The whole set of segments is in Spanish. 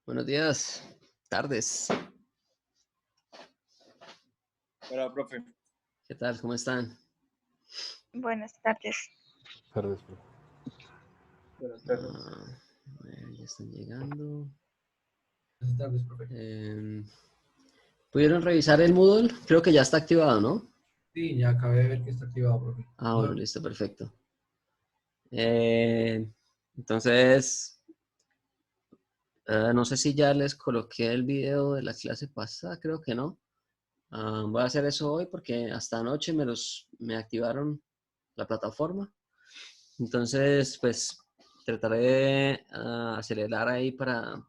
Buenos días, tardes. Hola, profe. ¿Qué tal? ¿Cómo están? Buenas tardes. Tardes, profe. Buenas tardes. A ver, ya están llegando. Buenas tardes, profe. ¿Pudieron revisar el Moodle? Creo que ya está activado, ¿no? Sí, ya acabé de ver que está activado, profe. Bueno, listo, perfecto. Entonces, no sé si ya les coloqué el video de la clase pasada, creo que no. Voy a hacer eso hoy porque hasta anoche me activaron la plataforma. Entonces, pues, trataré de acelerar ahí para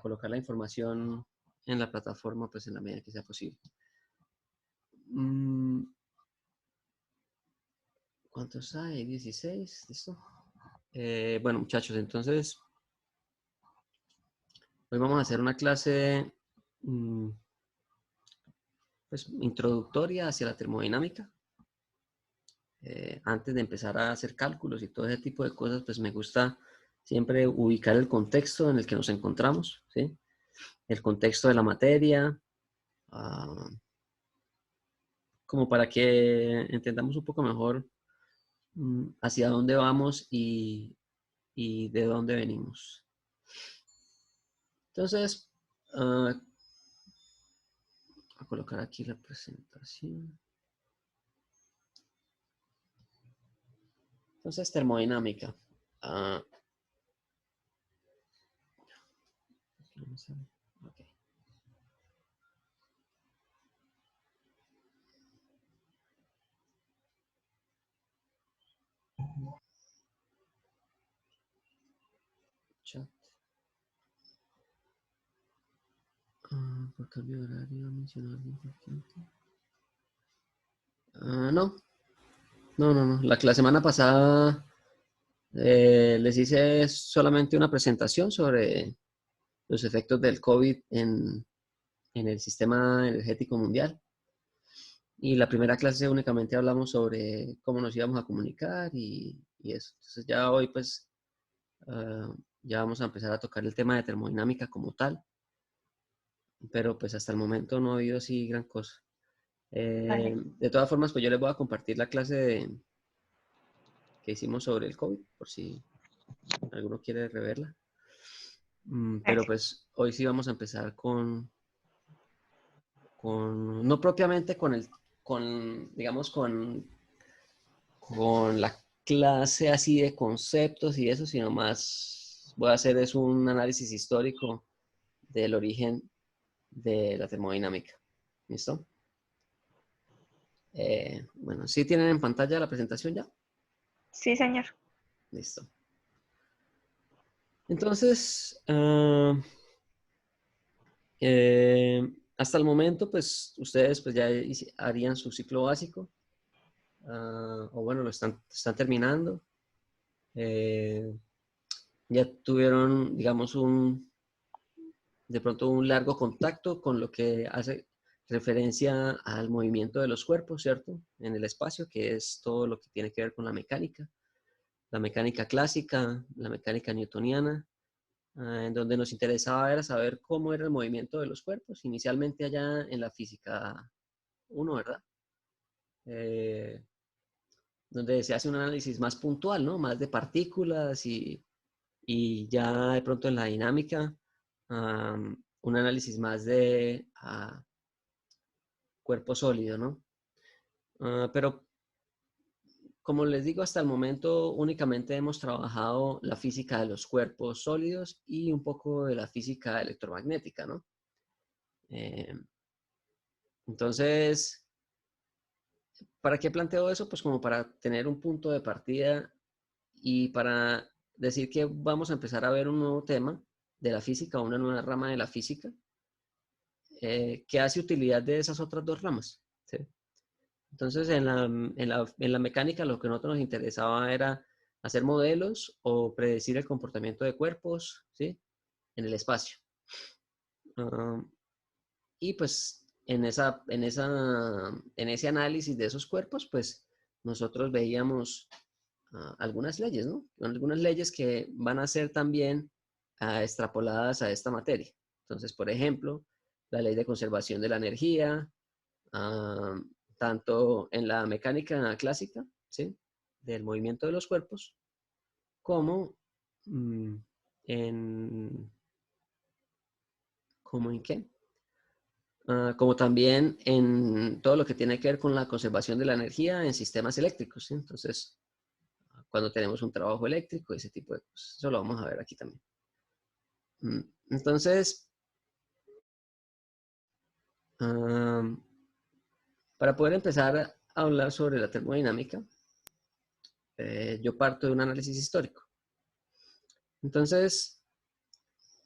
colocar la información en la plataforma, pues, en la medida que sea posible. ¿Cuántos hay? 16, ¿listo? Bueno, muchachos, entonces, hoy vamos a hacer una clase pues, introductoria hacia la termodinámica. Antes de empezar a hacer cálculos y todo ese tipo de cosas, pues me gusta siempre ubicar el contexto en el que nos encontramos, ¿sí? El contexto de la materia, como para que entendamos un poco mejor hacia dónde vamos y de dónde venimos. Entonces, voy a colocar aquí la presentación. Entonces, termodinámica. Okay. Chat. Por cambio de horario, mencionar algo importante. No. La semana pasada les hice solamente una presentación sobre los efectos del COVID en el sistema energético mundial. Y la primera clase únicamente hablamos sobre cómo nos íbamos a comunicar y eso. Entonces ya hoy pues ya vamos a empezar a tocar el tema de termodinámica como tal. Pero pues hasta el momento no ha habido así gran cosa. Vale. De todas formas, pues yo les voy a compartir la clase que hicimos sobre el COVID, por si alguno quiere reverla. Pero pues hoy sí vamos a empezar no propiamente digamos, con la clase así de conceptos y eso, sino más voy a hacer es un análisis histórico del origen de la termodinámica. ¿Listo? Bueno, ¿sí tienen en pantalla la presentación ya? Sí, señor. Listo. Entonces, hasta el momento, pues ustedes pues ya harían su ciclo básico, o bueno, lo están terminando. Ya tuvieron, digamos, de pronto un largo contacto con lo que hace referencia al movimiento de los cuerpos, ¿cierto? En el espacio, que es todo lo que tiene que ver con la mecánica clásica, la mecánica newtoniana, en donde nos interesaba era saber cómo era el movimiento de los cuerpos, inicialmente allá en la física 1, ¿verdad? Donde se hace un análisis más puntual, ¿no? Más de partículas y ya de pronto en la dinámica, un análisis más de cuerpo sólido, ¿no? Pero como les digo, hasta el momento únicamente hemos trabajado la física de los cuerpos sólidos y un poco de la física electromagnética, ¿no? Entonces, ¿para qué planteo eso? Pues como para tener un punto de partida y para decir que vamos a empezar a ver un nuevo tema de la física, una nueva rama de la física, que hace utilidad de esas otras dos ramas, ¿sí? Entonces, en la mecánica lo que a nosotros nos interesaba era hacer modelos o predecir el comportamiento de cuerpos, ¿sí? En el espacio. Y pues en ese análisis de esos cuerpos, pues nosotros veíamos algunas leyes, ¿no? Algunas leyes que van a ser también extrapoladas a esta materia. Entonces, por ejemplo, la ley de conservación de la energía, tanto en la mecánica clásica, ¿sí?, del movimiento de los cuerpos, como en... ¿Cómo en qué? Como también en todo lo que tiene que ver con la conservación de la energía en sistemas eléctricos, ¿sí? Entonces, cuando tenemos un trabajo eléctrico, ese tipo de cosas. Eso lo vamos a ver aquí también. Entonces, para poder empezar a hablar sobre la termodinámica, yo parto de un análisis histórico. Entonces,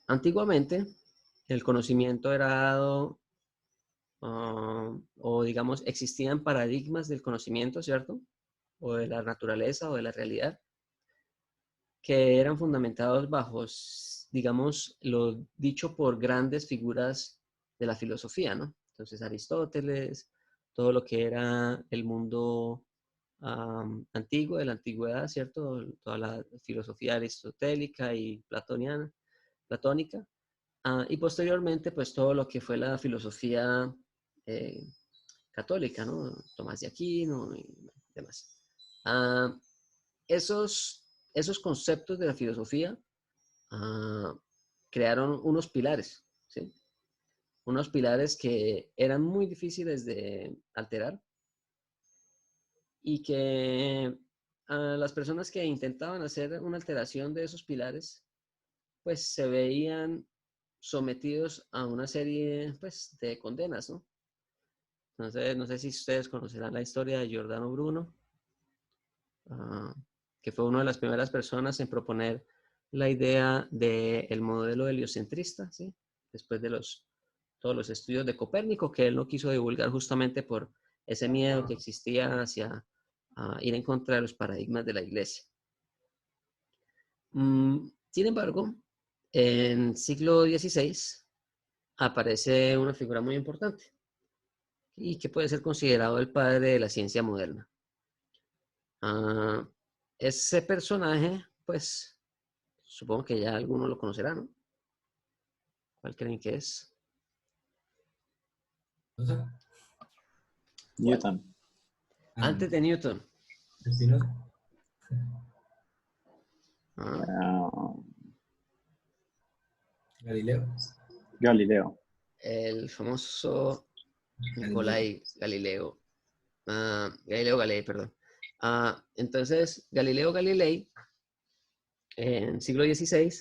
antiguamente, el conocimiento era dado, o digamos, existían paradigmas del conocimiento, ¿cierto?, o de la naturaleza o de la realidad, que eran fundamentados bajo, digamos, lo dicho por grandes figuras de la filosofía, ¿no? Entonces, Aristóteles, todo lo que era el mundo antiguo, de la antigüedad, ¿cierto? Toda la filosofía aristotélica y platónica. Y posteriormente, pues todo lo que fue la filosofía católica, ¿no? Tomás de Aquino y demás. Esos conceptos de la filosofía crearon unos pilares, ¿sí? Unos pilares que eran muy difíciles de alterar y que las personas que intentaban hacer una alteración de esos pilares, pues se veían sometidos a una serie, pues, de condenas, ¿no? Entonces, no sé si ustedes conocerán la historia de Giordano Bruno, que fue una de las primeras personas en proponer la idea del modelo heliocentrista, ¿sí? Después de todos los estudios de Copérnico, que él no quiso divulgar justamente por ese miedo que existía hacia ir en contra de los paradigmas de la iglesia. Sin embargo, en el siglo XVI aparece una figura muy importante y que puede ser considerado el padre de la ciencia moderna. Ese personaje, pues, supongo que ya alguno lo conocerá, ¿no? ¿Cuál creen que es? Newton. Antes de Newton. Espinosa. Galileo. Galileo. El famoso Nicolai Galileo. Galileo Galilei, perdón. Entonces, Galileo Galilei, en el siglo XVI,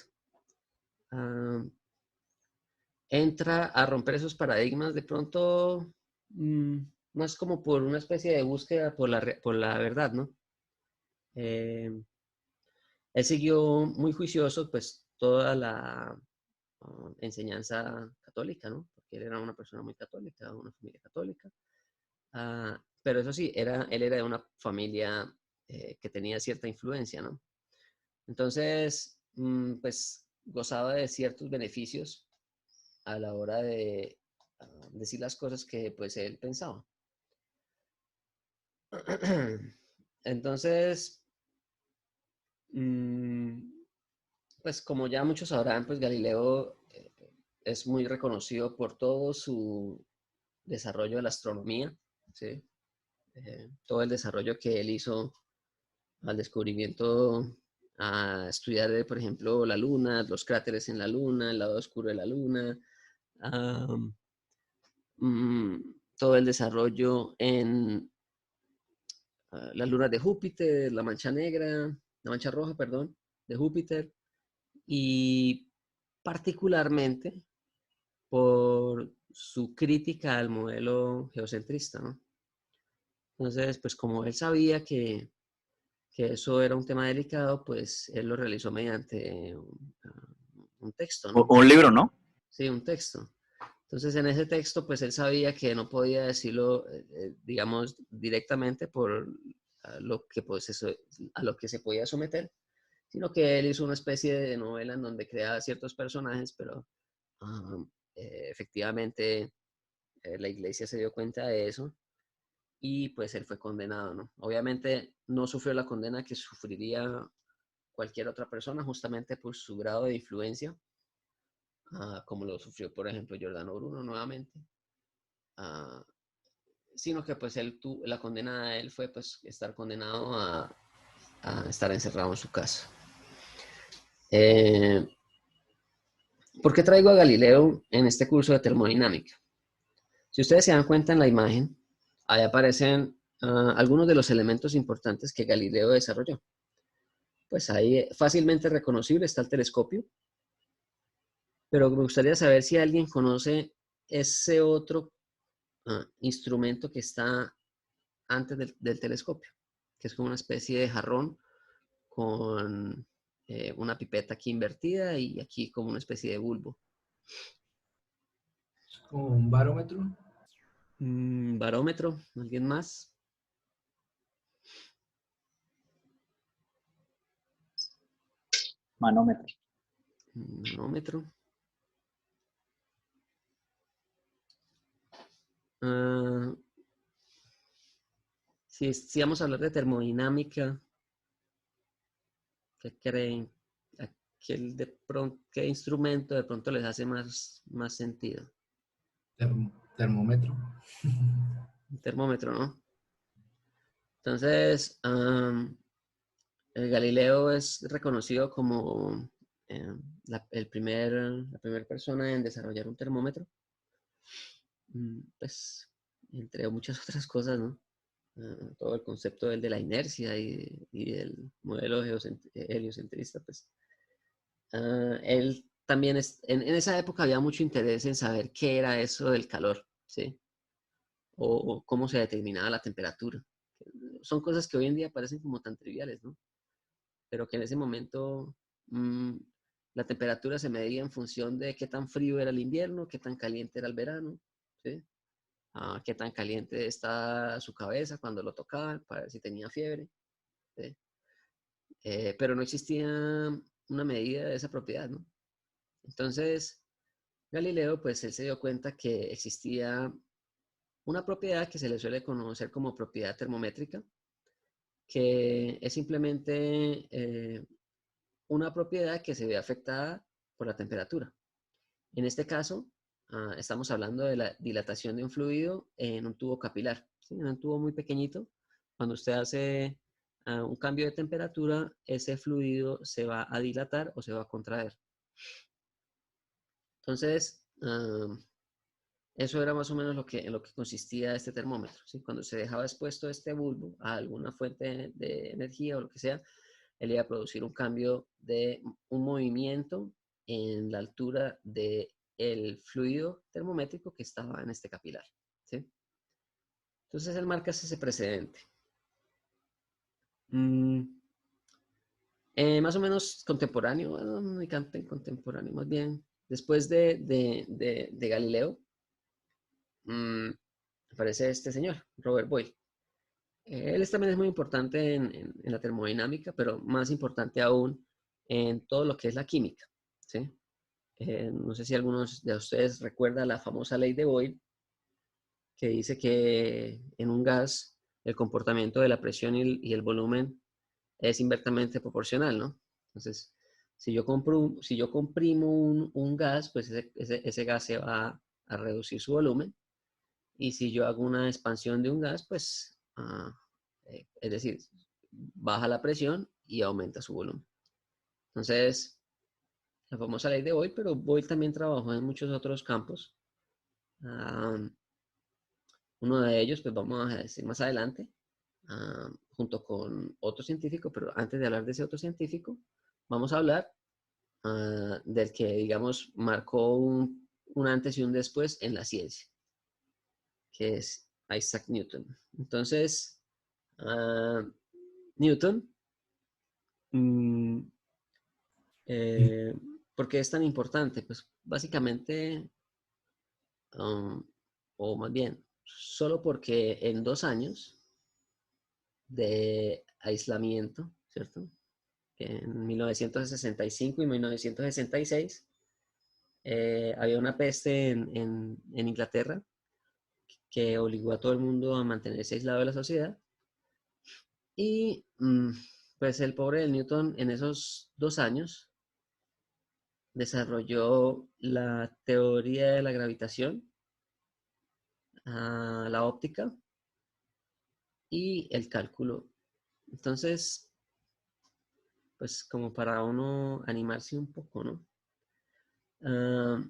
entra a romper esos paradigmas de pronto, más como por una especie de búsqueda por la verdad, ¿no? Él siguió muy juicioso, pues, toda la enseñanza católica, ¿no? Porque él era una persona muy católica, una familia católica. Pero eso sí, él era de una familia que tenía cierta influencia, ¿no? Entonces, pues, gozaba de ciertos beneficios a la hora de decir las cosas que, pues, él pensaba. Entonces, pues como ya muchos sabrán, pues Galileo es muy reconocido por todo su desarrollo de la astronomía, ¿sí? Todo el desarrollo que él hizo al descubrimiento, a estudiar, por ejemplo, la luna, los cráteres en la luna, el lado oscuro de la luna, todo el desarrollo en las lunas de Júpiter, la mancha roja, perdón, de Júpiter, y particularmente por su crítica al modelo geocentrista, ¿no? Entonces, pues como él sabía que eso era un tema delicado, pues él lo realizó mediante un texto, ¿no? Un libro, ¿no? Sí, un texto. Entonces, en ese texto, pues él sabía que no podía decirlo, digamos, directamente por lo que, pues, a lo que se podía someter, sino que él hizo una especie de novela en donde creaba ciertos personajes, pero efectivamente la iglesia se dio cuenta de eso y pues él fue condenado, ¿no? Obviamente no sufrió la condena que sufriría cualquier otra persona justamente por su grado de influencia como lo sufrió, por ejemplo, Giordano Bruno nuevamente, sino que pues la condena de él fue pues estar condenado a estar encerrado en su casa. ¿Por qué traigo a Galileo en este curso de termodinámica? Si ustedes se dan cuenta en la imagen, ahí aparecen algunos de los elementos importantes que Galileo desarrolló. Pues ahí fácilmente reconocible está el telescopio, pero me gustaría saber si alguien conoce ese otro instrumento que está antes del telescopio, que es como una especie de jarrón con una pipeta aquí invertida y aquí como una especie de bulbo. Es como un barómetro. Barómetro, ¿alguien más? Manómetro. Manómetro. Si vamos a hablar de termodinámica, ¿qué creen? ¿Qué instrumento de pronto les hace más sentido? Termómetro. Un termómetro, ¿no? Entonces, el Galileo es reconocido como la primera persona en desarrollar un termómetro. Pues, entre muchas otras cosas, ¿no? Todo el concepto de la inercia y del modelo heliocentrista, pues. Él también, en esa época había mucho interés en saber qué era eso del calor, ¿sí? O cómo se determinaba la temperatura. Son cosas que hoy en día parecen como tan triviales, ¿no? Pero que en ese momento la temperatura se medía en función de qué tan frío era el invierno, qué tan caliente era el verano, ¿sí? Qué tan caliente está su cabeza cuando lo tocaban para ver si tenía fiebre, ¿sí? Pero no existía una medida de esa propiedad, ¿no? Entonces, Galileo, pues él se dio cuenta que existía una propiedad que se le suele conocer como propiedad termométrica, que es simplemente una propiedad que se ve afectada por la temperatura. En este caso, estamos hablando de la dilatación de un fluido en un tubo capilar, ¿sí? En un tubo muy pequeñito. Cuando usted hace un cambio de temperatura, ese fluido se va a dilatar o se va a contraer. Entonces, eso era más o menos en lo que consistía este termómetro, ¿sí? Cuando se dejaba expuesto este bulbo a alguna fuente de energía o lo que sea, él iba a producir un cambio de un movimiento en la altura del fluido termométrico que estaba en este capilar, ¿sí? Entonces él marca ese precedente. Más o menos contemporáneo, bueno, no me canten contemporáneo, más bien después de Galileo, aparece este señor, Robert Boyle. Él también es muy importante en la termodinámica, pero más importante aún en todo lo que es la química, ¿sí? No sé si algunos de ustedes recuerdan la famosa ley de Boyle, que dice que en un gas el comportamiento de la presión y el volumen es inversamente proporcional, ¿no? Entonces, si yo comprimo un gas, pues ese gas se va a reducir su volumen. Y si yo hago una expansión de un gas, pues, es decir, baja la presión y aumenta su volumen. Entonces, la famosa ley de Boyle, pero Boyle también trabajó en muchos otros campos. Uno de ellos, pues vamos a decir más adelante, junto con otro científico, pero antes de hablar de ese otro científico, vamos a hablar del que, digamos, marcó un antes y un después en la ciencia, que es Isaac Newton. Entonces, Newton, ¿por qué es tan importante? Pues básicamente, o más bien, solo porque en 2 años de aislamiento, ¿cierto? En 1965 y 1966 había una peste en Inglaterra que obligó a todo el mundo a mantenerse aislado de la sociedad. Y pues el pobre del Newton en esos 2 años desarrolló la teoría de la gravitación, la óptica y el cálculo. Entonces, pues como para uno animarse un poco, ¿no? Ah,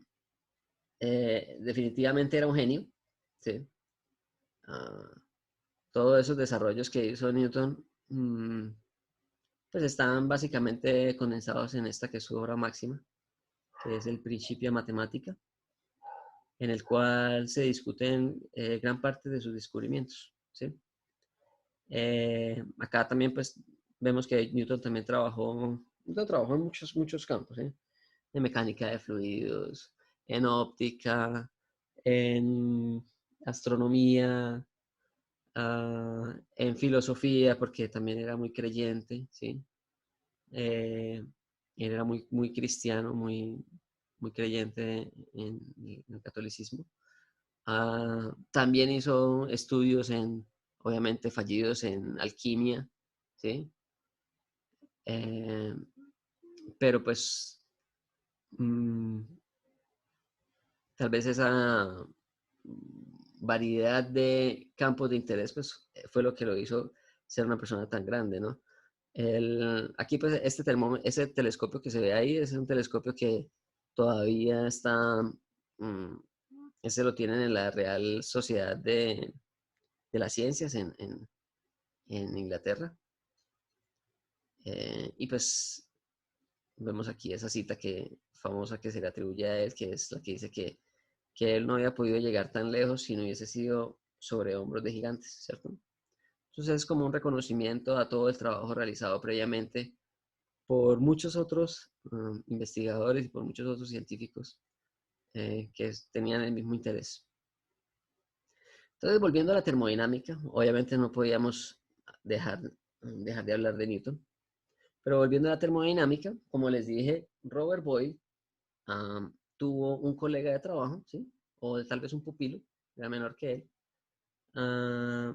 definitivamente era un genio, ¿sí? Ah, todos esos desarrollos que hizo Newton, pues estaban básicamente condensados en esta que es su obra máxima, que es el Principia Mathematica, en el cual se discuten gran parte de sus descubrimientos, ¿sí? Acá también pues vemos que Newton trabajó en muchos campos, ¿sí? En mecánica de fluidos, en óptica, en astronomía, en filosofía, porque también era muy creyente, ¿sí? Él era muy cristiano, muy creyente en el catolicismo. También hizo estudios obviamente fallidos en alquimia, ¿sí? Eh, pero pues mm, tal vez esa variedad de campos de interés pues fue lo que lo hizo ser una persona tan grande, ¿no? Aquí pues ese telescopio que se ve ahí es un telescopio que todavía está, ese lo tienen en la Real Sociedad de las Ciencias en Inglaterra. Y pues vemos aquí esa cita famosa que se le atribuye a él, que es la que dice que él no había podido llegar tan lejos si no hubiese sido sobre hombros de gigantes, ¿cierto? Entonces es como un reconocimiento a todo el trabajo realizado previamente por muchos otros investigadores y por muchos otros científicos que tenían el mismo interés. Entonces, volviendo a la termodinámica, obviamente no podíamos dejar de hablar de Newton, pero volviendo a la termodinámica, como les dije, Robert Boyle tuvo un colega de trabajo, ¿sí? O tal vez un pupilo, era menor que él, ah,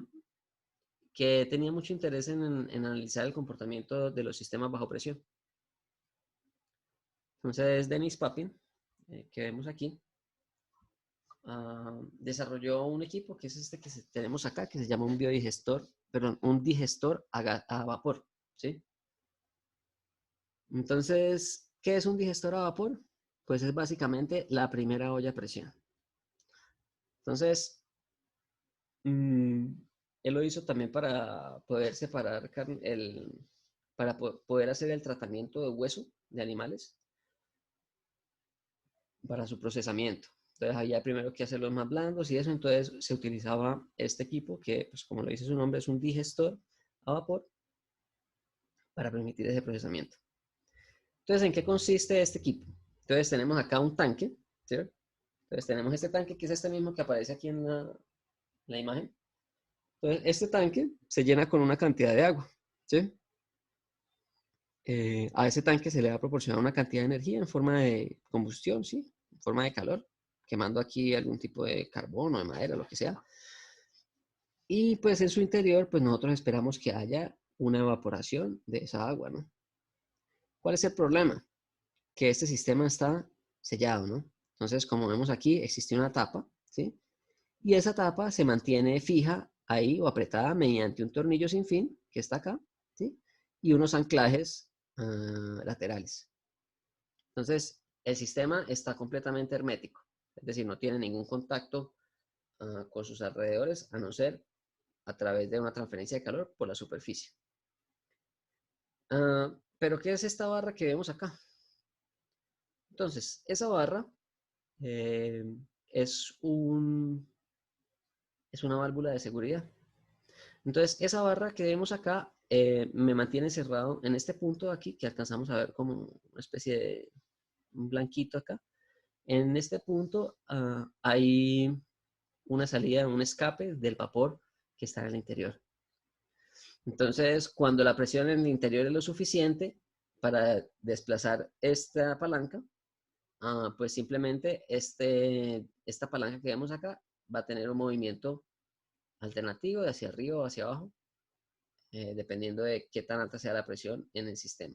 que tenía mucho interés en analizar el comportamiento de los sistemas bajo presión. Entonces, Dennis Papin, que vemos aquí, desarrolló un equipo que es este que tenemos acá, que se llama un digestor a vapor, ¿sí? Entonces, ¿qué es un digestor a vapor? Pues es básicamente la primera olla a presión. Entonces, mm, él lo hizo también para poder separar para poder hacer el tratamiento de hueso de animales para su procesamiento. Entonces había primero que hacerlos más blandos y eso, entonces se utilizaba este equipo que, pues como lo dice su nombre, es un digestor a vapor para permitir ese procesamiento. Entonces, ¿en qué consiste este equipo? Entonces tenemos acá un tanque, ¿cierto? Entonces tenemos este tanque que es este mismo que aparece aquí en la imagen. Entonces, este tanque se llena con una cantidad de agua, ¿sí? A ese tanque se le va a proporcionar una cantidad de energía en forma de combustión, ¿sí? En forma de calor, quemando aquí algún tipo de carbón o de madera, lo que sea. Y pues en su interior, pues nosotros esperamos que haya una evaporación de esa agua, ¿no? ¿Cuál es el problema? Que este sistema está sellado, ¿no? Entonces, como vemos aquí, existe una tapa, ¿sí? Y esa tapa se mantiene fija ahí o apretada mediante un tornillo sin fin, que está acá, ¿sí? Y unos anclajes laterales. Entonces, el sistema está completamente hermético, es decir, no tiene ningún contacto con sus alrededores, a no ser a través de una transferencia de calor por la superficie. Pero, ¿qué es esta barra que vemos acá? Entonces, esa barra eh, es es una válvula de seguridad. Entonces, esa barra que vemos acá me mantiene cerrado en este punto de aquí, que alcanzamos a ver como una especie de un blanquito acá. En este punto hay una salida, un escape del vapor que está en el interior. Entonces, cuando la presión en el interior es lo suficiente para desplazar esta palanca, pues simplemente esta palanca que vemos acá va a tener un movimiento alternativo de hacia arriba o hacia abajo, dependiendo de qué tan alta sea la presión en el sistema.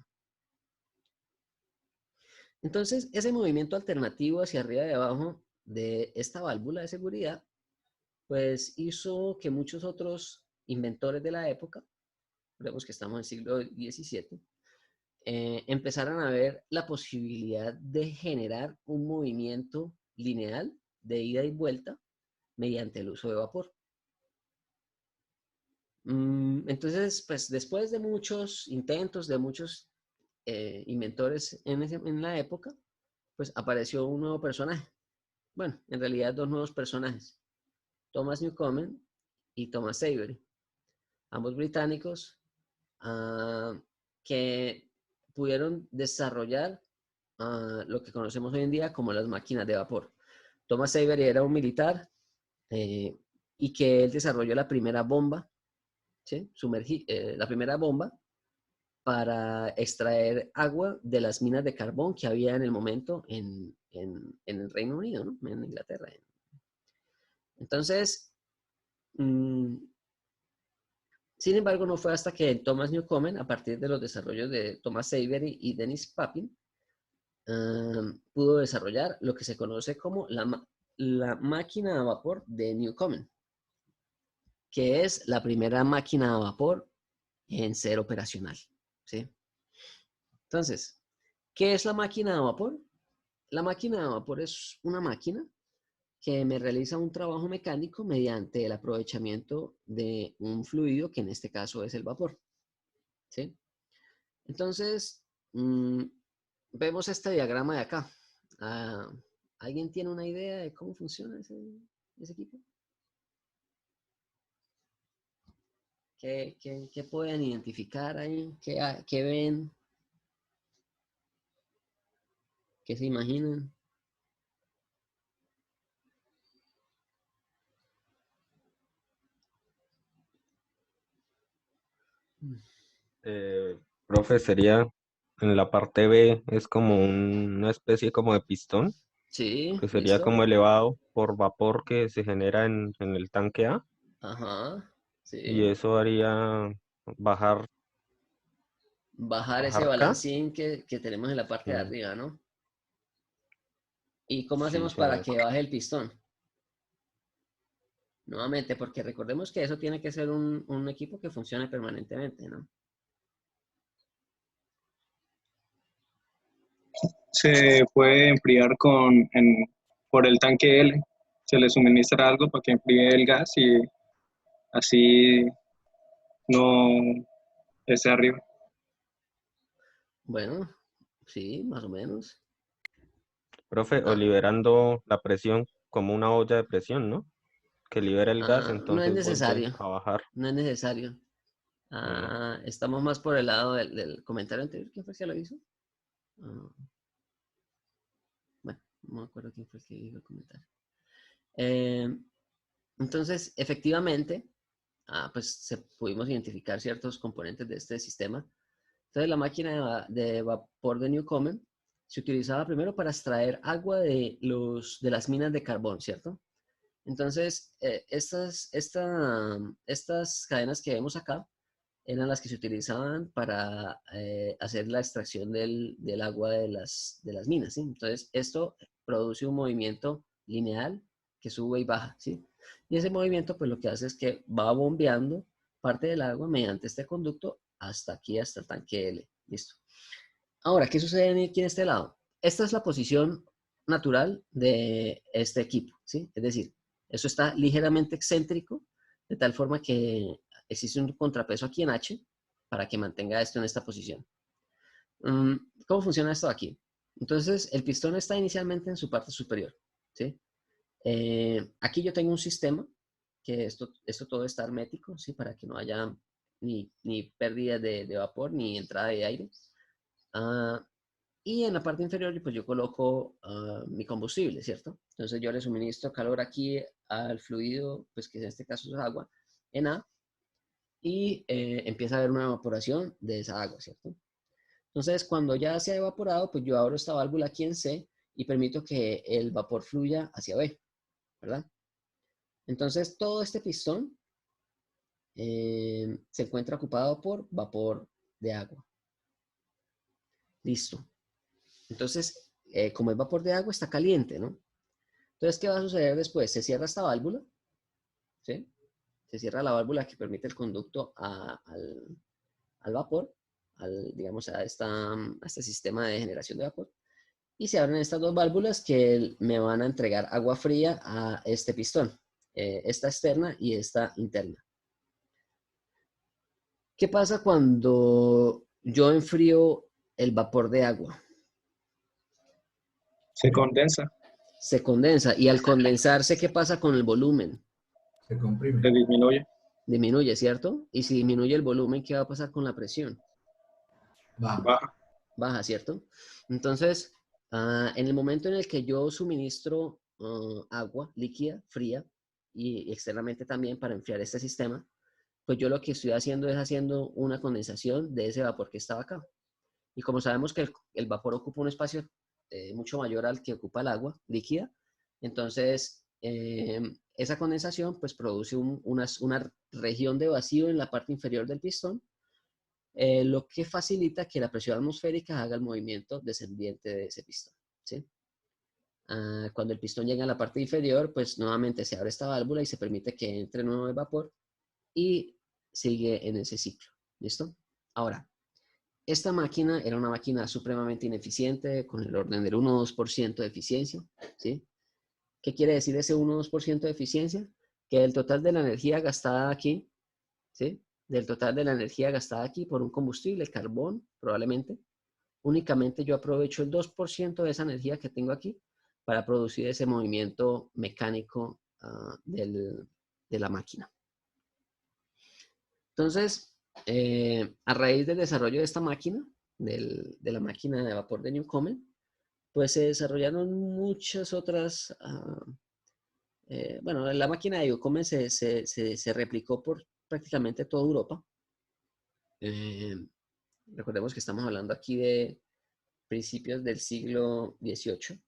Entonces, ese movimiento alternativo hacia arriba y abajo de esta válvula de seguridad, pues hizo que muchos otros inventores de la época, vemos que estamos en el siglo XVII, empezaran a ver la posibilidad de generar un movimiento lineal de ida y vuelta mediante el uso de vapor. Entonces, pues después de muchos intentos, de muchos inventores en la época, pues apareció un nuevo personaje. Bueno, en realidad dos nuevos personajes, Thomas Newcomen y Thomas Savery, ambos británicos, que pudieron desarrollar lo que conocemos hoy en día como las máquinas de vapor. Thomas Savery era un militar y que él desarrolló la primera bomba, ¿sí? La primera bomba para extraer agua de las minas de carbón que había en el momento en el Reino Unido, ¿no? En Inglaterra. Entonces, sin embargo, no fue hasta que Thomas Newcomen, a partir de los desarrollos de Thomas Savery y Dennis Papin, pudo desarrollar lo que se conoce como la máquina a vapor de Newcomen, que es la primera máquina a vapor en ser operacional, ¿sí? Entonces, ¿qué es la máquina a vapor? La máquina a vapor es una máquina que me realiza un trabajo mecánico mediante el aprovechamiento de un fluido, que en este caso es el vapor, ¿sí? Entonces, vemos este diagrama de acá. ¿Alguien tiene una idea de cómo funciona ese equipo? ¿Qué pueden identificar ahí? ¿Qué ven? ¿Qué se imaginan? Profe, sería en la parte B, es como una especie como de pistón, Sí, que sería listo. como elevado por vapor que se genera en el tanque A, Ajá, y sí. eso haría bajar, Bajar ese bajar K. balancín que tenemos en la parte de Mm, arriba, ¿no? ¿Y cómo sí, hacemos para señor. que baje el pistón? Nuevamente, porque recordemos que eso tiene que ser un equipo que funcione permanentemente, ¿no? Se puede enfriar por el tanque L. Se le suministra algo para que enfríe el gas y así no esté arriba. Bueno, sí, más o menos. Profe, o Ah, liberando la presión como una olla de presión, ¿no? Que libera el gas, no es entonces vuelve necesario, a bajar. no es necesario. Mm, Estamos más por el lado del comentario anterior. ¿Quién fue el que lo hizo? Ah, bueno, no me acuerdo quién fue el que hizo el comentario. Eh, entonces, efectivamente, pues pudimos identificar ciertos componentes de este sistema. Entonces, la máquina de vapor de Newcomen se utilizaba primero para extraer agua de las minas de carbón, ¿cierto? Entonces, estas cadenas que vemos acá eran las que se utilizaban para hacer la extracción del agua de las minas, ¿sí? Entonces, esto produce un movimiento lineal que sube y baja, ¿sí? Y ese movimiento, pues lo que hace es que va bombeando parte del agua mediante este conducto hasta aquí, hasta el tanque L. Listo. Ahora, ¿qué sucede aquí en este lado? Esta es la posición natural de este equipo, ¿sí? Es decir, eso está ligeramente excéntrico, de tal forma que existe un contrapeso aquí en H para que mantenga esto en esta posición. ¿Cómo funciona esto aquí? Entonces, el pistón está inicialmente en su parte superior, ¿sí? Aquí yo tengo un sistema que esto todo está hermético, ¿sí? Para que no haya ni pérdida de vapor ni entrada de aire. Ah, y en la parte inferior, pues yo coloco mi combustible, ¿cierto? Entonces yo le suministro calor aquí al fluido, pues que en este caso es agua, en A, y empieza a haber una evaporación de esa agua, ¿cierto? Entonces cuando ya se ha evaporado, pues yo abro esta válvula aquí en C y permito que el vapor fluya hacia B, ¿verdad? Entonces todo este pistón se encuentra ocupado por vapor de agua. Listo. Entonces, como es vapor de agua, está caliente, ¿no? Entonces, ¿qué va a suceder después? Se cierra esta válvula, ¿sí? Se cierra la válvula que permite el conducto al vapor, digamos, a este sistema de generación de vapor. Y se abren estas dos válvulas que me van a entregar agua fría a este pistón, esta externa y esta interna. ¿Qué pasa cuando yo enfrío el vapor de agua? Se condensa, Se condensa y al condensarse, ¿qué pasa con el volumen? Se comprime. se disminuye. Disminuye, ¿cierto? Y si disminuye el volumen, ¿qué va a pasar con la presión? Baja. Baja. Baja, ¿cierto? Entonces, en el momento en el que yo suministro agua líquida, fría, y externamente también para enfriar este sistema, pues yo lo que estoy haciendo es haciendo una condensación de ese vapor que estaba acá. Y como sabemos que el vapor ocupa un espacio mucho mayor al que ocupa el agua líquida, entonces esa condensación pues produce una región de vacío en la parte inferior del pistón, lo que facilita que la presión atmosférica haga el movimiento descendiente de ese pistón, ¿sí? Cuando el pistón llega a la parte inferior, pues nuevamente se abre esta válvula y se permite que entre nuevo vapor y sigue en ese ciclo, ¿listo? Ahora, esta máquina era una máquina supremamente ineficiente, con el orden del 1-2% de eficiencia, ¿sí? ¿Qué quiere decir ese 1-2% de eficiencia? Que el total de la energía gastada aquí, ¿sí? Del total de la energía gastada aquí por un combustible, carbón, probablemente, únicamente yo aprovecho el 2% de esa energía que tengo aquí para producir ese movimiento mecánico de la máquina. Entonces, a raíz del desarrollo de esta máquina, de la máquina de vapor de Newcomen, pues se desarrollaron muchas otras. Bueno, la máquina de Newcomen se replicó por prácticamente toda Europa. Recordemos que estamos hablando aquí de principios del siglo XVIII.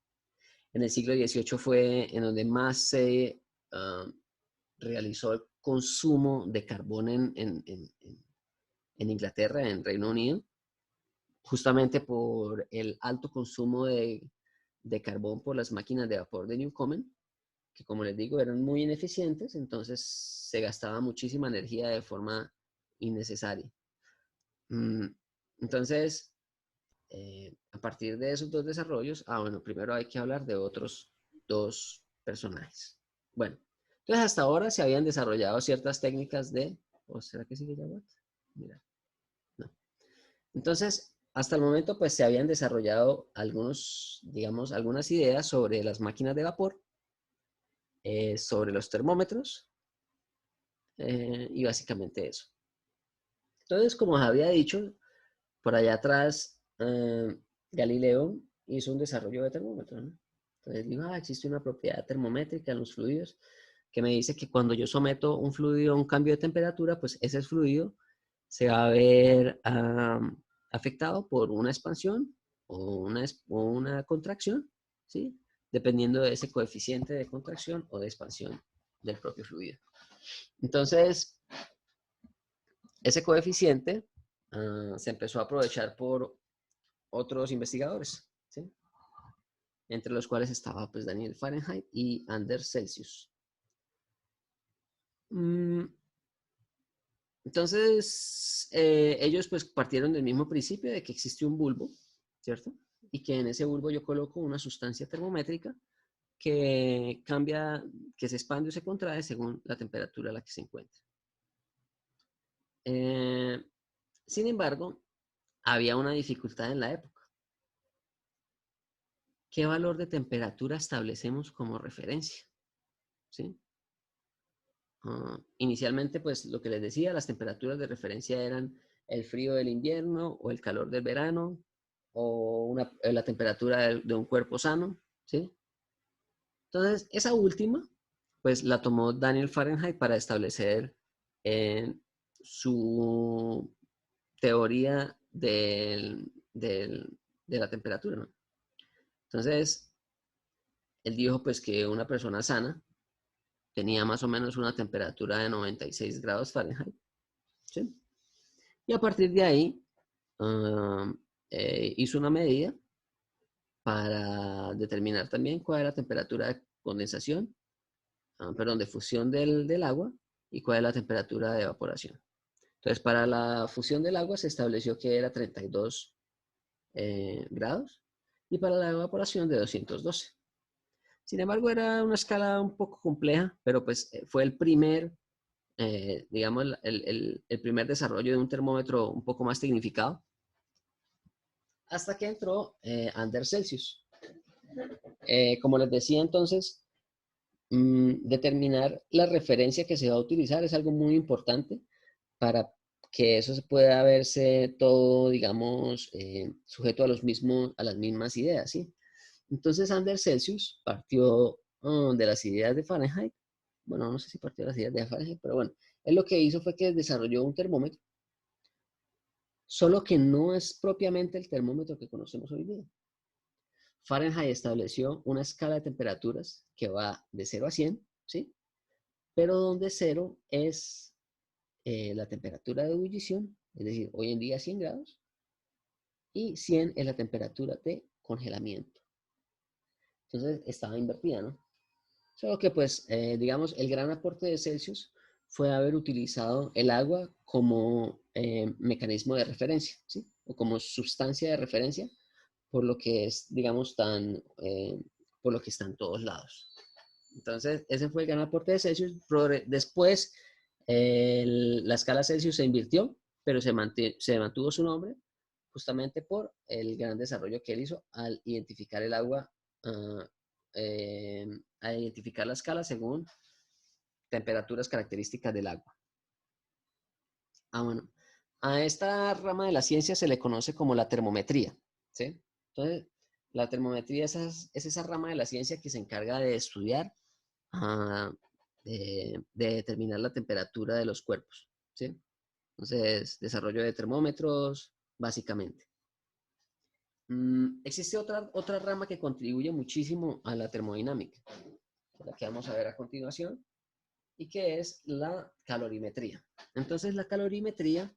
En el siglo XVIII fue en donde más se realizó el consumo de carbón en Inglaterra, en Reino Unido, justamente por el alto consumo de carbón por las máquinas de vapor de Newcomen, que como les digo eran muy ineficientes, entonces se gastaba muchísima energía de forma innecesaria. Entonces, a partir de esos dos desarrollos, bueno, primero hay que hablar de otros dos personajes. Bueno, entonces hasta ahora se habían desarrollado ciertas técnicas ¿o será que sigue ya? Mira, no. Entonces, hasta el momento, pues se habían desarrollado digamos, algunas ideas sobre las máquinas de vapor, sobre los termómetros, y básicamente eso. Entonces, como os había dicho, por allá atrás, Galileo hizo un desarrollo de termómetro, ¿no? Entonces dijo, existe una propiedad termométrica en los fluidos que me dice que cuando yo someto un fluido a un cambio de temperatura, pues ese fluido se va a ver afectado por una expansión o una contracción, ¿sí? Dependiendo de ese coeficiente de contracción o de expansión del propio fluido. Entonces, ese coeficiente se empezó a aprovechar por otros investigadores, ¿sí? Entre los cuales estaba pues Daniel Fahrenheit y Anders Celsius. Entonces, ellos pues partieron del mismo principio de que existe un bulbo, ¿cierto? Y que en ese bulbo yo coloco una sustancia termométrica que cambia, que se expande o se contrae según la temperatura a la que se encuentra. Sin embargo, había una dificultad en la época. ¿Qué valor de temperatura establecemos como referencia? ¿Sí? Inicialmente, pues lo que les decía, las temperaturas de referencia eran el frío del invierno o el calor del verano o la temperatura de un cuerpo sano, ¿sí? Entonces, esa última, pues la tomó Daniel Fahrenheit para establecer su teoría de la temperatura, ¿no? Entonces, él dijo pues que una persona sana tenía más o menos una temperatura de 96 grados Fahrenheit, ¿sí? Y a partir de ahí hizo una medida para determinar también cuál es la temperatura de condensación, perdón, de fusión del agua y cuál es la temperatura de evaporación. Entonces, para la fusión del agua se estableció que era 32 grados y para la evaporación de 212. Sin embargo, era una escala un poco compleja, pero pues fue el primer, digamos, el primer desarrollo de un termómetro un poco más tecnificado, hasta que entró Anders Celsius. Como les decía entonces, determinar la referencia que se va a utilizar es algo muy importante para que eso se pueda verse todo, digamos, sujeto a las mismas ideas, ¿sí? Entonces Anders Celsius partió de las ideas de Fahrenheit. Bueno, no sé si partió de las ideas de Fahrenheit, pero bueno, él lo que hizo fue que desarrolló un termómetro, solo que no es propiamente el termómetro que conocemos hoy día. Fahrenheit estableció una escala de temperaturas que va de 0 a 100, ¿sí? Pero donde 0 es la temperatura de ebullición, es decir, hoy en día 100 grados, y 100 es la temperatura de congelamiento. Entonces estaba invertida, ¿no? Solo que pues, digamos, el gran aporte de Celsius fue haber utilizado el agua como mecanismo de referencia, ¿sí? O como sustancia de referencia, por lo que es, digamos, por lo que está en todos lados. Entonces, ese fue el gran aporte de Celsius. Después, la escala Celsius se invirtió, pero se mantuvo su nombre justamente por el gran desarrollo que él hizo al identificar el agua, a identificar la escala según temperaturas características del agua. Bueno, a esta rama de la ciencia se le conoce como la termometría, ¿sí? Entonces, la termometría es esa rama de la ciencia que se encarga de estudiar, de determinar la temperatura de los cuerpos, ¿sí? Entonces, desarrollo de termómetros, básicamente. Existe otra rama que contribuye muchísimo a la termodinámica, la que vamos a ver a continuación, y que es la calorimetría. Entonces, la calorimetría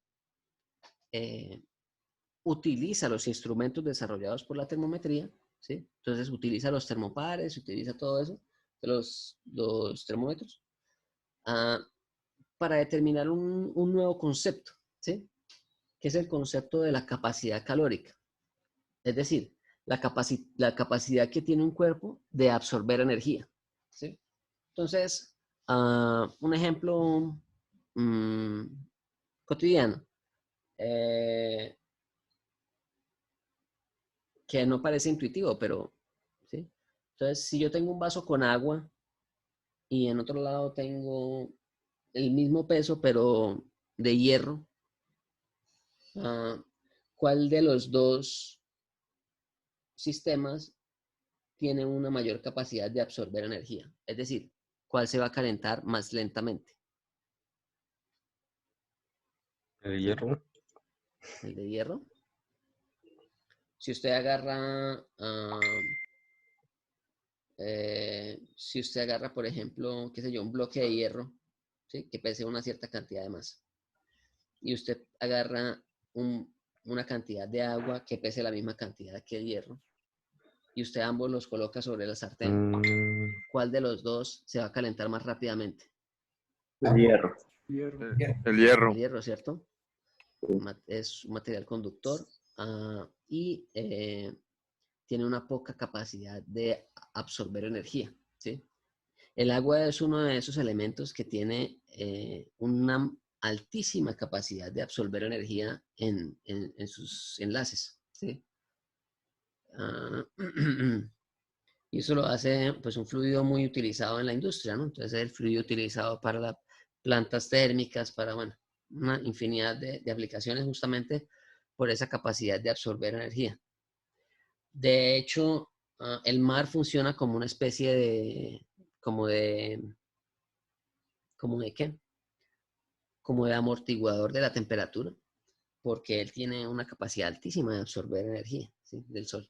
utiliza los instrumentos desarrollados por la termometría, ¿sí? Entonces, utiliza los termopares, utiliza todo eso, los termómetros, para determinar un nuevo concepto, ¿sí? Que es el concepto de la capacidad calórica. Es decir, la capacidad que tiene un cuerpo de absorber energía, ¿sí? Entonces, un ejemplo cotidiano, que no parece intuitivo, pero, ¿sí? Entonces, si yo tengo un vaso con agua y en otro lado tengo el mismo peso, pero de hierro, ¿cuál de los dos sistemas tiene una mayor capacidad de absorber energía? Es decir, ¿cuál se va a calentar más lentamente? El hierro. ¿El de hierro? Si usted agarra, por ejemplo, qué sé yo, un bloque de hierro, ¿sí? Que pese una cierta cantidad de masa, y usted agarra una cantidad de agua que pese la misma cantidad que el hierro, y usted ambos los coloca sobre la sartén, ¿cuál de los dos se va a calentar más rápidamente? El hierro. El hierro. El hierro, ¿cierto? Es un material conductor y tiene una poca capacidad de absorber energía, ¿sí? El agua es uno de esos elementos que tiene una altísima capacidad de absorber energía en sus enlaces, ¿sí? Y eso lo hace pues un fluido muy utilizado en la industria, ¿no? Entonces es el fluido utilizado para las plantas térmicas, para, bueno, una infinidad de aplicaciones justamente por esa capacidad de absorber energía. De hecho, el mar funciona como una especie de, ¿cómo de qué? Como de amortiguador de la temperatura, porque él tiene una capacidad altísima de absorber energía, ¿sí? Del sol.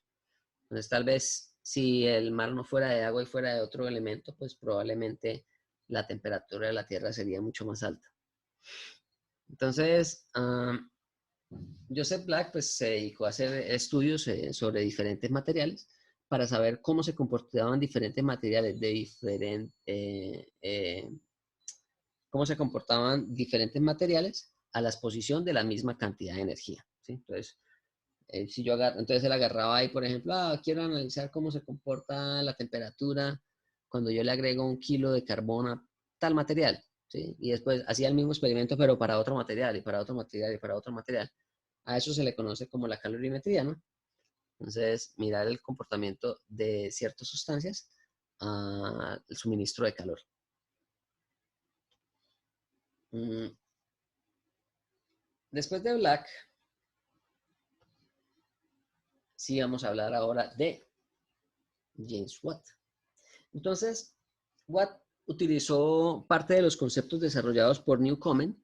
Entonces, tal vez si el mar no fuera de agua y fuera de otro elemento, pues probablemente la temperatura de la Tierra sería mucho más alta. Entonces, Joseph Black pues, se dedicó a hacer estudios sobre diferentes materiales, para saber cómo se comportaban diferentes materiales cómo se comportaban diferentes materiales a la exposición de la misma cantidad de energía, ¿sí? Entonces, entonces él agarraba ahí, por ejemplo, quiero analizar cómo se comporta la temperatura cuando yo le agrego 1 kilo de carbón a tal material, ¿sí? Y después hacía el mismo experimento, pero para otro material, y para otro material, y para otro material. A eso se le conoce como la calorimetría, ¿no? Entonces, mirar el comportamiento de ciertas sustancias al suministro de calor. Después de Black, sí vamos a hablar ahora de James Watt. Entonces, Watt utilizó parte de los conceptos desarrollados por Newcomen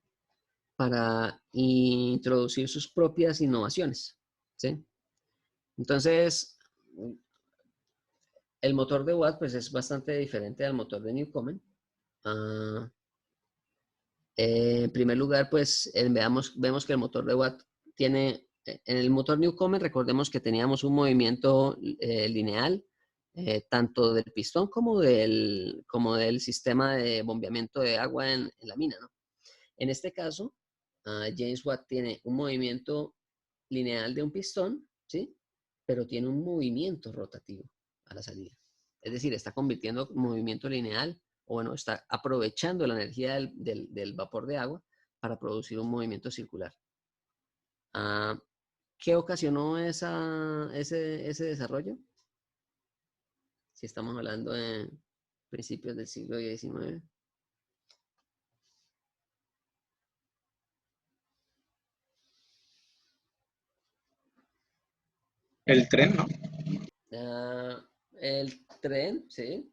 para introducir sus propias innovaciones, ¿sí? Entonces, el motor de Watt pues, es bastante diferente al motor de Newcomen. En primer lugar, pues vemos que el motor de Watt tiene, en el motor Newcomen, recordemos que teníamos un movimiento lineal, tanto del pistón como del sistema de bombeamiento de agua en la mina, ¿no? En este caso, James Watt tiene un movimiento lineal de un pistón, ¿sí? Pero tiene un movimiento rotativo a la salida. Es decir, está convirtiendo movimiento lineal, o bueno, está aprovechando la energía del vapor de agua para producir un movimiento circular. ¿Qué ocasionó ese desarrollo? Si estamos hablando de principios del siglo XIX. El tren, ¿no? El tren, sí.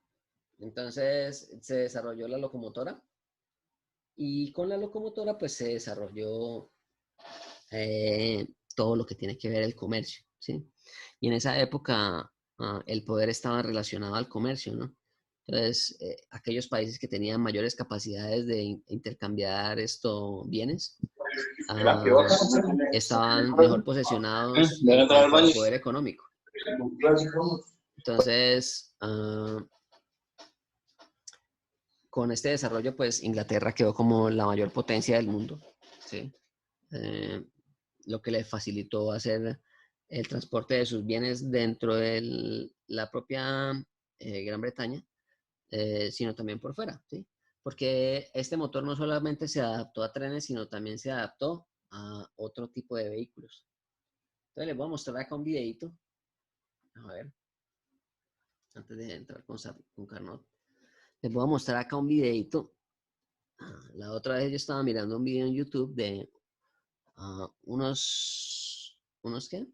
Entonces se desarrolló la locomotora y con la locomotora pues se desarrolló todo lo que tiene que ver el comercio, ¿sí? Y en esa época el poder estaba relacionado al comercio, ¿no? Entonces, aquellos países que tenían mayores capacidades de intercambiar bienes estaban mejor posesionados en cuanto al poder económico. Entonces, con este desarrollo, pues Inglaterra quedó como la mayor potencia del mundo, ¿sí? Lo que le facilitó hacer el transporte de sus bienes dentro de la propia Gran Bretaña, sino también por fuera, ¿sí? Porque este motor no solamente se adaptó a trenes, sino también se adaptó a otro tipo de vehículos. Entonces les voy a mostrar acá un videito. A ver, antes de entrar con Carnot. Les voy a mostrar acá un videito. La otra vez yo estaba mirando un video en YouTube de ¿qué?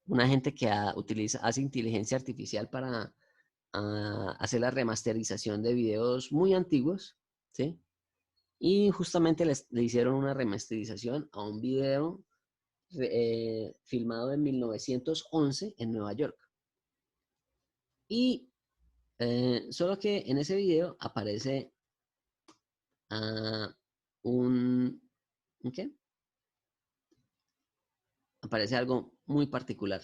Una gente que hace inteligencia artificial para hacer la remasterización de videos muy antiguos, ¿sí? Y justamente le hicieron una remasterización a un video filmado en 1911 en Nueva York. Y solo que en ese video aparece ¿qué? Aparece algo muy particular.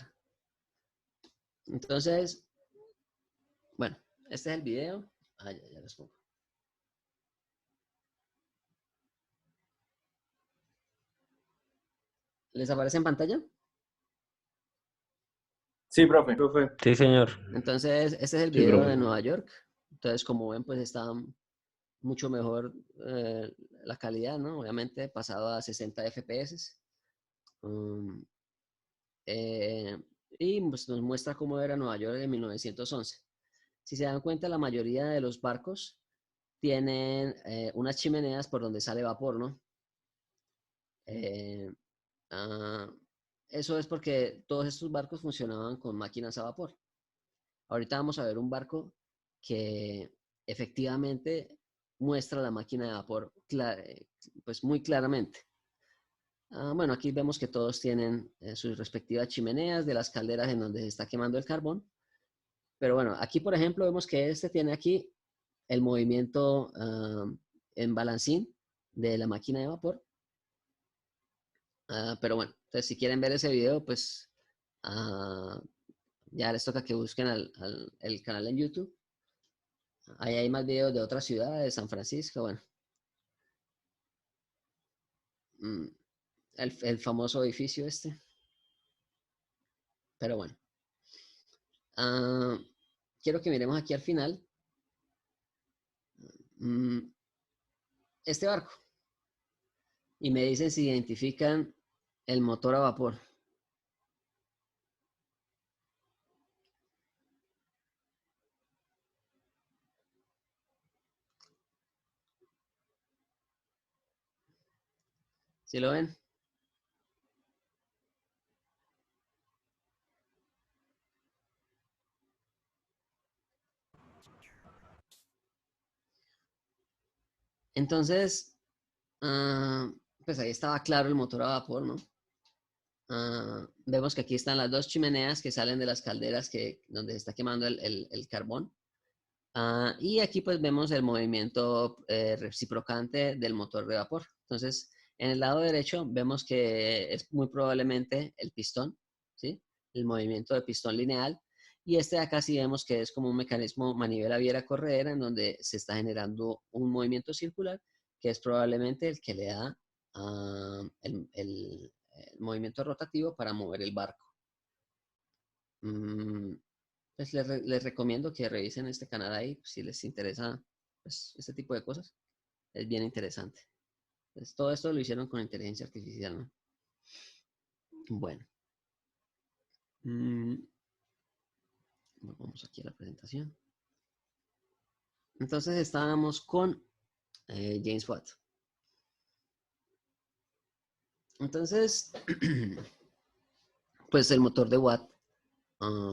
Entonces, bueno, este es el video. Ya les pongo. ¿Les aparece en pantalla? Sí, profe. Sí, señor. Entonces, este es el Sí, video profe. de Nueva York. Entonces, como ven, pues está mucho mejor la calidad, ¿no? Obviamente, pasado a 60 FPS. Y pues, nos muestra cómo era Nueva York en 1911. Si se dan cuenta, la mayoría de los barcos tienen unas chimeneas por donde sale vapor, ¿no? Eso es porque todos estos barcos funcionaban con máquinas a vapor. Ahorita vamos a ver un barco que efectivamente muestra la máquina de vapor pues muy claramente. Bueno, aquí vemos que todos tienen sus respectivas chimeneas de las calderas en donde se está quemando el carbón. Pero bueno, aquí por ejemplo vemos que este tiene aquí el movimiento en balancín de la máquina de vapor. Pero bueno, entonces si quieren ver ese video, pues Ya les toca que busquen el canal en YouTube. Ahí hay más videos de otras ciudades, San Francisco, bueno. Mm, el famoso edificio este. Pero bueno. Quiero que miremos aquí al final. Este barco. Y me dicen si identifican el motor a vapor. ¿Sí lo ven? Entonces, pues ahí estaba claro el motor a vapor, ¿no? Vemos que aquí están las dos chimeneas que salen de las calderas donde se está quemando el carbón. Y aquí pues vemos el movimiento reciprocante del motor de vapor. Entonces, en el lado derecho vemos que es muy probablemente el pistón, ¿sí? El movimiento de pistón lineal. Y este de acá sí vemos que es como un mecanismo manivela-viera-corredera en donde se está generando un movimiento circular que es probablemente el que le da el movimiento rotativo para mover el barco. Pues les recomiendo que revisen este canal ahí si les interesa pues, este tipo de cosas. Es bien interesante. Pues, todo esto lo hicieron con inteligencia artificial, ¿no? Bueno. Vamos aquí a la presentación. Entonces estábamos con James Watt. Entonces, pues el motor de Watt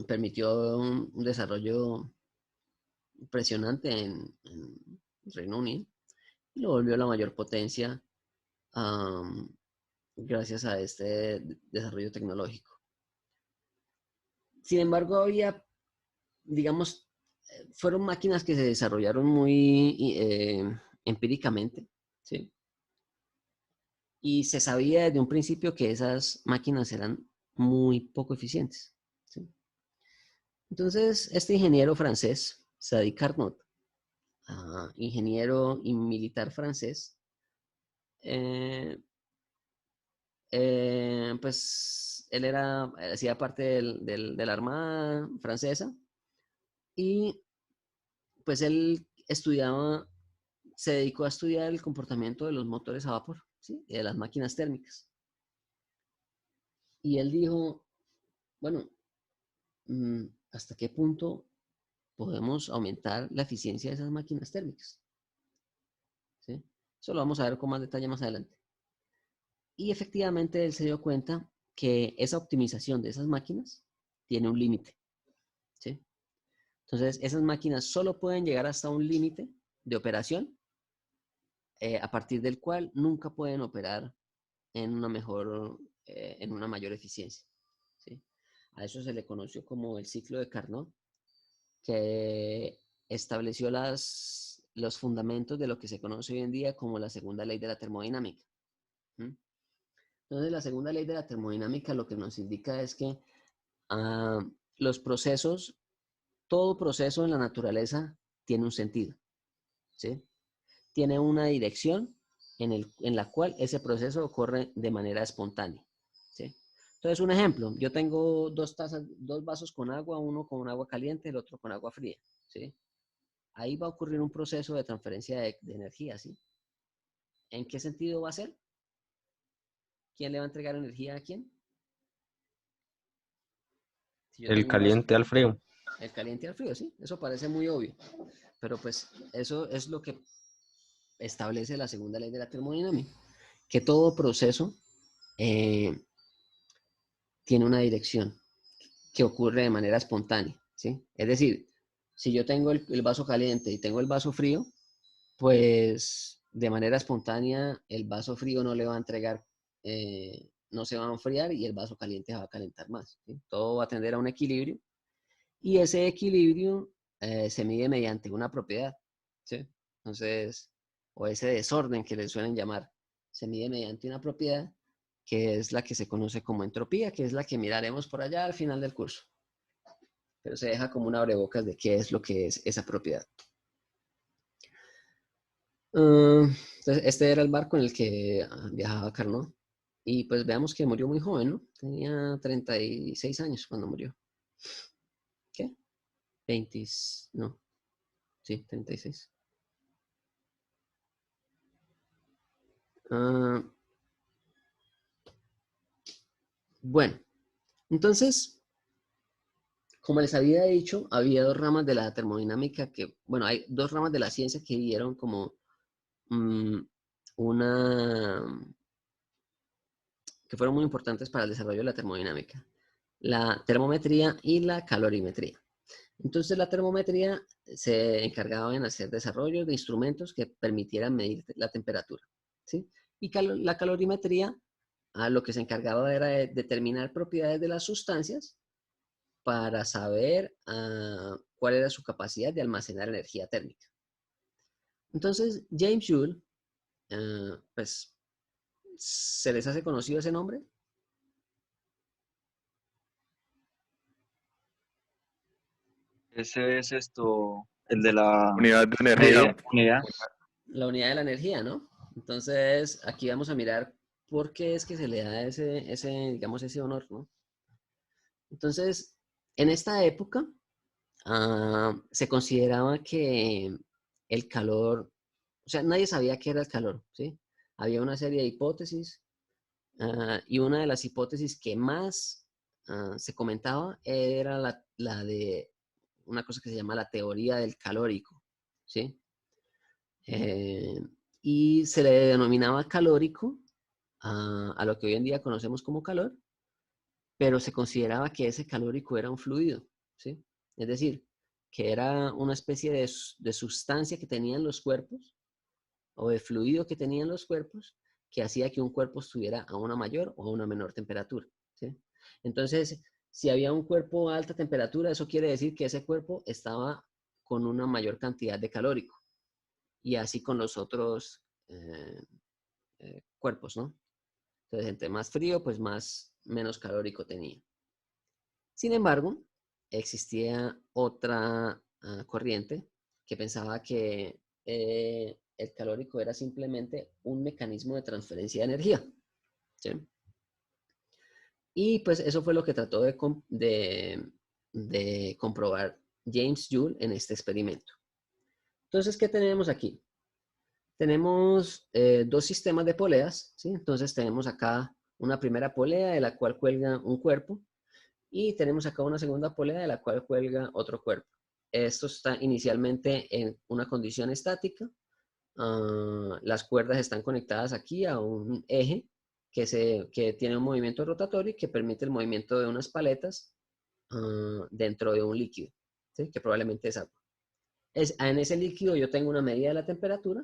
permitió un desarrollo impresionante en Reino Unido y lo volvió la mayor potencia gracias a este desarrollo tecnológico. Sin embargo, había, digamos, fueron máquinas que se desarrollaron muy empíricamente, ¿sí? Y se sabía desde un principio que esas máquinas eran muy poco eficientes, ¿sí? Entonces, este ingeniero francés, Sadi Carnot, ingeniero y militar francés, pues él hacía parte de la Armada francesa y pues él se dedicó a estudiar el comportamiento de los motores a vapor, ¿sí? De las máquinas térmicas. Y él dijo, bueno, ¿hasta qué punto podemos aumentar la eficiencia de esas máquinas térmicas? ¿Sí? Eso lo vamos a ver con más detalle más adelante. Y efectivamente él se dio cuenta que esa optimización de esas máquinas tiene un límite, ¿sí? Entonces, esas máquinas solo pueden llegar hasta un límite de operación a partir del cual nunca pueden operar en una mayor eficiencia, ¿sí? A eso se le conoció como el ciclo de Carnot, que estableció los fundamentos de lo que se conoce hoy en día como la segunda ley de la termodinámica. Entonces, la segunda ley de la termodinámica lo que nos indica es que los procesos, todo proceso en la naturaleza tiene un sentido, ¿sí? Tiene una dirección en la cual ese proceso ocurre de manera espontánea, ¿sí? Entonces, un ejemplo, yo tengo dos vasos con agua, uno con agua caliente, el otro con agua fría, ¿sí? Ahí va a ocurrir un proceso de transferencia de energía, ¿sí? ¿En qué sentido va a ser? ¿Quién le va a entregar energía a quién? Si yo El tengo un vaso, caliente al frío. el caliente al frío, sí, eso parece muy obvio, pero pues eso es lo que establece la segunda ley de la termodinámica, que todo proceso tiene una dirección que ocurre de manera espontánea, ¿sí? Es decir, si yo tengo el vaso caliente y tengo el vaso frío, pues de manera espontánea el vaso frío no le va a entregar, no se va a enfriar y el vaso caliente se va a calentar más, ¿sí? Todo va a tender a un equilibrio y ese equilibrio se mide mediante una propiedad, ¿sí? Entonces, o ese desorden que le suelen llamar, se mide mediante una propiedad que es la que se conoce como entropía, que es la que miraremos por allá al final del curso. pero se deja como un abrebocas de qué es lo que es esa propiedad. Entonces, este era el barco en el que viajaba Carnot. Y pues veamos que murió muy joven, ¿no? Tenía 36 años cuando murió. ¿Qué? 20, no, sí, 36. Bueno, entonces, como les había dicho, había dos ramas de la termodinámica que, bueno, hay dos ramas de la ciencia que dieron como una, que fueron muy importantes para el desarrollo de la termodinámica. La termometría y la calorimetría. Entonces la termometría se encargaba en hacer desarrollos de instrumentos que permitieran medir la temperatura, ¿sí? Y la calorimetría a lo que se encargaba era de determinar propiedades de las sustancias para saber cuál era su capacidad de almacenar energía térmica. Entonces James Joule, pues, ¿se les hace conocido ese nombre? Ese es el de la Unidad de energía. unidad. La unidad de la energía, ¿no? Entonces, aquí vamos a mirar por qué es que se le da digamos, ese honor, ¿no? Entonces, en esta época, se consideraba que el calor, o sea, nadie sabía qué era el calor, ¿sí? Había una serie de hipótesis, y una de las hipótesis que más se comentaba era la de una cosa que se llama la teoría del calórico, ¿sí? Y se le denominaba calórico a lo que hoy en día conocemos como calor, pero se consideraba que ese calórico era un fluido, ¿sí? Es decir, que era una especie de sustancia que tenían los cuerpos o de fluido que tenían los cuerpos que hacía que un cuerpo estuviera a una mayor o a una menor temperatura, ¿sí? Entonces, si había un cuerpo a alta temperatura, eso quiere decir que ese cuerpo estaba con una mayor cantidad de calórico y así con los otros cuerpos, ¿no? Entonces, entre más frío, pues menos calórico tenía. Sin embargo, existía otra corriente que pensaba que el calórico era simplemente un mecanismo de transferencia de energía, ¿sí? Y pues eso fue lo que trató de comprobar James Joule en este experimento. Entonces, ¿qué tenemos aquí? Tenemos dos sistemas de poleas, ¿sí? Entonces tenemos acá una primera polea de la cual cuelga un cuerpo y tenemos acá una segunda polea de la cual cuelga otro cuerpo. Esto está inicialmente en una condición estática. Las cuerdas están conectadas aquí a un eje que tiene un movimiento rotatorio y que permite el movimiento de unas paletas dentro de un líquido, ¿sí? Que probablemente es agua. En ese líquido yo tengo una medida de la temperatura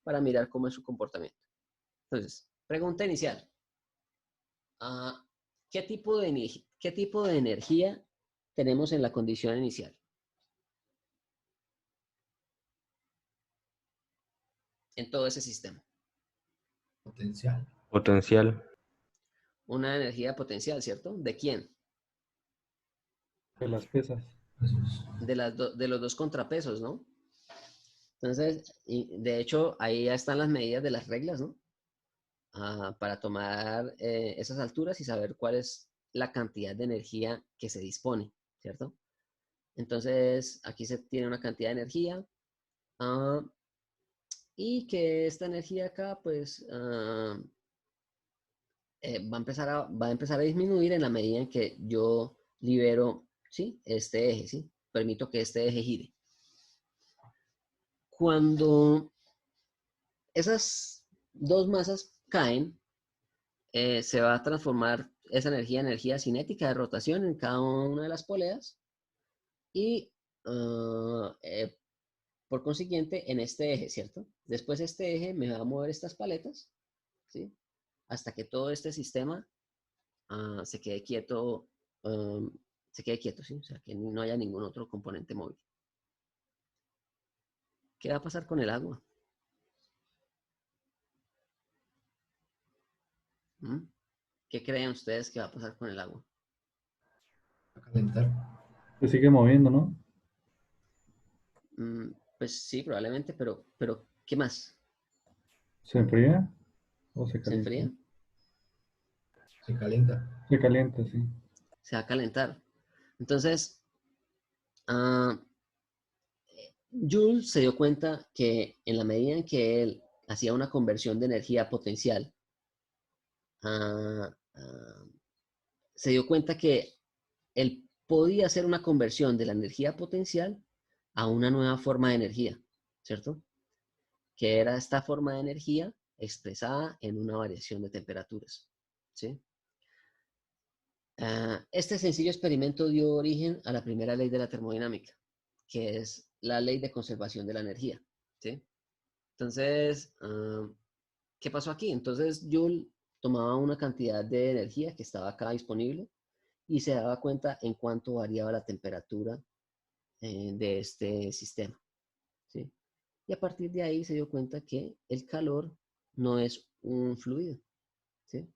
para mirar cómo es su comportamiento. Entonces, pregunta inicial. ¿Qué tipo de energía tenemos en la condición inicial? En todo ese sistema. Potencial. Potencial. Una energía potencial, ¿cierto? ¿De quién? De las pesas. De los dos contrapesos, ¿no? Entonces, de hecho, ahí ya están las medidas de las reglas, ¿no? Para tomar esas alturas y saber cuál es la cantidad de energía que se dispone, ¿cierto? Entonces, aquí se tiene una cantidad de energía y que esta energía acá, pues, va a empezar a disminuir en la medida en que yo libero, ¿sí? Este eje, ¿sí? Permito que este eje gire. Cuando esas dos masas caen, se va a transformar esa energía en energía cinética de rotación en cada una de las poleas y por consiguiente en este eje, ¿cierto? Después este eje me va a mover estas paletas, ¿sí? Hasta que todo este sistema se quede quieto, ¿sí? O sea, que no haya ningún otro componente móvil. ¿Qué va a pasar con el agua? ¿Qué creen ustedes que va a pasar con el agua? A calentar. Se sigue moviendo, ¿no? Pues sí, probablemente, pero ¿qué más? ¿Se enfría o se ¿Se calienta? enfría? Se calienta. Se calienta, sí. Se va a calentar. Entonces, ah, Joule se dio cuenta que en la medida en que él hacía una conversión de energía potencial, ah, ah, se dio cuenta que él podía hacer una conversión de la energía potencial a una nueva forma de energía, ¿cierto? Que era esta forma de energía expresada en una variación de temperaturas, ¿sí? Este sencillo experimento dio origen a la primera ley de la termodinámica, que es la ley de conservación de la energía, ¿sí? Entonces, ¿qué pasó aquí? Entonces, Joule tomaba una cantidad de energía que estaba acá disponible y se daba cuenta en cuánto variaba la temperatura de este sistema, ¿sí? Y a partir de ahí se dio cuenta que el calor no es un fluido, ¿sí?